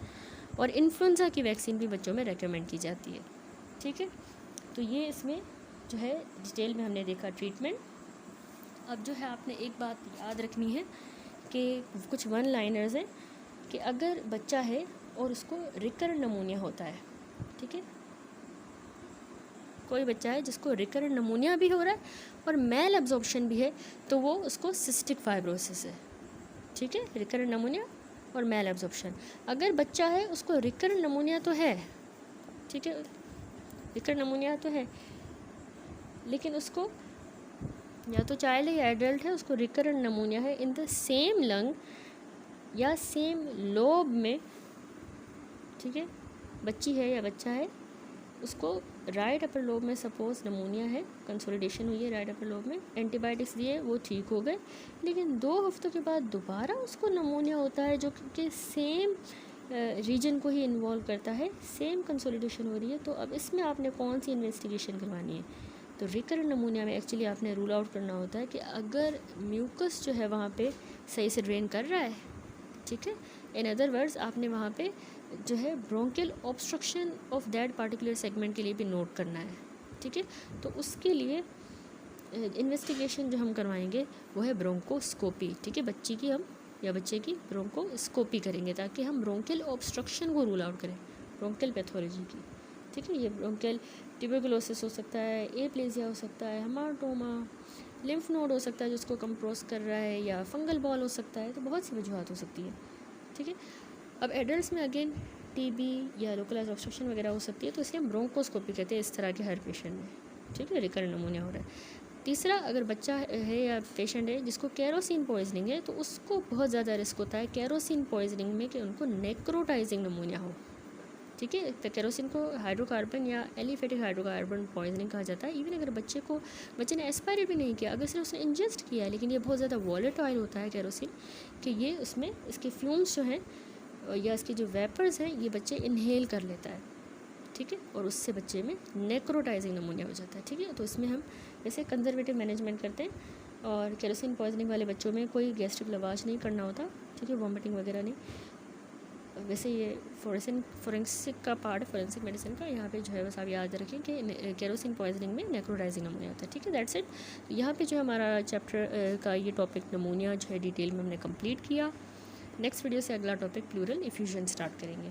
और इन्फ्लुएंजा की वैक्सीन भी बच्चों में रेकमेंड की जाती है, ठीक है। तो ये इसमें जो है डिटेल में हमने देखा ट्रीटमेंट। अब जो है आपने एक बात याद रखनी है कि कुछ वन लाइनर्स हैं कि अगर बच्चा है और उसको रिकरेंट नमूनिया होता है, ठीक है, कोई बच्चा है जिसको रिकरेंट नमूनिया भी हो रहा है और मेल एब्जॉर्प्शन भी है, तो वो उसको सिस्टिक फाइब्रोसिस है, ठीक है। रिकरेंट नमूनिया और मेल एब्जॉर्प्शन। अगर बच्चा है उसको रिकरेंट नमूनिया तो है, ठीक है, रिकरेंट नमूनिया तो है, लेकिन उसको या तो चाइल्ड है या एडल्ट है, उसको रिकरेंट नमूनिया है इन द सेम लंग या सेम लोब में, ठीक है, बच्ची है या बच्चा है, उसको राइट अपर लोब में सपोज नमूनिया है, कंसोलिडेशन हुई है राइट अपर लोब में, एंटीबायोटिक्स दिए वो ठीक हो गए, लेकिन 2 हफ्तों के बाद दोबारा उसको नमूनिया होता है जो कि सेम रीजन को ही इन्वॉल्व करता है, सेम कंसोलिडेशन हो रही है। तो अब इसमें आपने कौन सी इन्वेस्टिगेशन करवानी है, तो रिकरेंट नमूनिया में एक्चुअली आपने रूल आउट करना होता है कि अगर म्यूकस जो है वहाँ पे सही से ड्रेन कर रहा है, ठीक है, इन अदर वर्ड्स आपने वहाँ पे जो है bronchial obstruction of that particular segment के लिए भी नोट करना है, ठीक है। तो उसके लिए इन्वेस्टिगेशन जो हम करवाएंगे वो है ब्रोंकोस्कोपी, ठीक है, बच्ची की हम या बच्चे की ब्रोंकोस्कोपी करेंगे ताकि हम ब्रोंकियल ऑब्स्ट्रक्शन को रूल आउट करें, ब्रोंकियल पैथोलॉजी की, ठीक है। ये ब्रोंकियल ट्यूबरकुलोसिस हो सकता है, एप्लेजिया हो सकता है, हेमाटोमा, लिम्फ नोड हो सकता है जिसको कंप्रोस कर रहा है, या फंगल बॉल हो सकता है, तो बहुत सी वजूहत हो सकती है, ठीक है। अब एडल्ट्स में अगेन टीबी या लोकलाइज ऑब्स्ट्रक्शन वगैरह हो सकती है, तो इसलिए हम ब्रोंकोस्कोपी कहते हैं इस तरह के हर पेशेंट में, ठीक है, रिकरेंट नमूनिया हो रहा है। तीसरा, अगर बच्चा है या पेशेंट है जिसको केरोसिन पॉइजनिंग है, तो उसको बहुत ज़्यादा रिस्क होता है केरोसिन पॉइजनिंग में कि उनको नेक्रोटाइजिंग नमूनिया हो। ठीक है, तो केरोसिन को हाइड्रोकार्बन या एलिफेटिक हाइड्रोकार्बन पॉइजनिंग कहा जाता है। इवन अगर बच्चे ने एस्पायरेट भी नहीं किया, अगर सिर्फ उसने इंजेस्ट किया है, लेकिन ये बहुत ज़्यादा वॉलेटाइल होता है केरोसिन, कि ये उसमें इसके फ्यूम्स जो हैं या इसके जो वेपर्स हैं ये बच्चे इनहेल कर लेता है। ठीक है, और उससे बच्चे में नेक्रोटाइजिंग नमूनिया हो जाता है। ठीक है, तो इसमें हम वैसे कंजर्वेटिव मैनेजमेंट करते हैं और केरोसिन पॉइजनिंग वाले बच्चों में कोई गैस्ट्रिक लवाश नहीं करना होता। ठीक है, वॉमिटिंग वगैरह नहीं। वैसे ये फोरेंसिक का पार्ट, फोरेंसिक मेडिसिन का, यहाँ पे जो है बस आप याद रखें कि केरोसिन पॉइजनिंग में नेक्रोटाइजिंग नमूनिया होता है। ठीक है, दैट्स इट। यहाँ पे जो हमारा चैप्टर का ये टॉपिक नमूनिया जो है डिटेल में हमने कंप्लीट किया। नेक्स्ट वीडियो से अगला टॉपिक प्लूरल इफ्यूजन स्टार्ट करेंगे।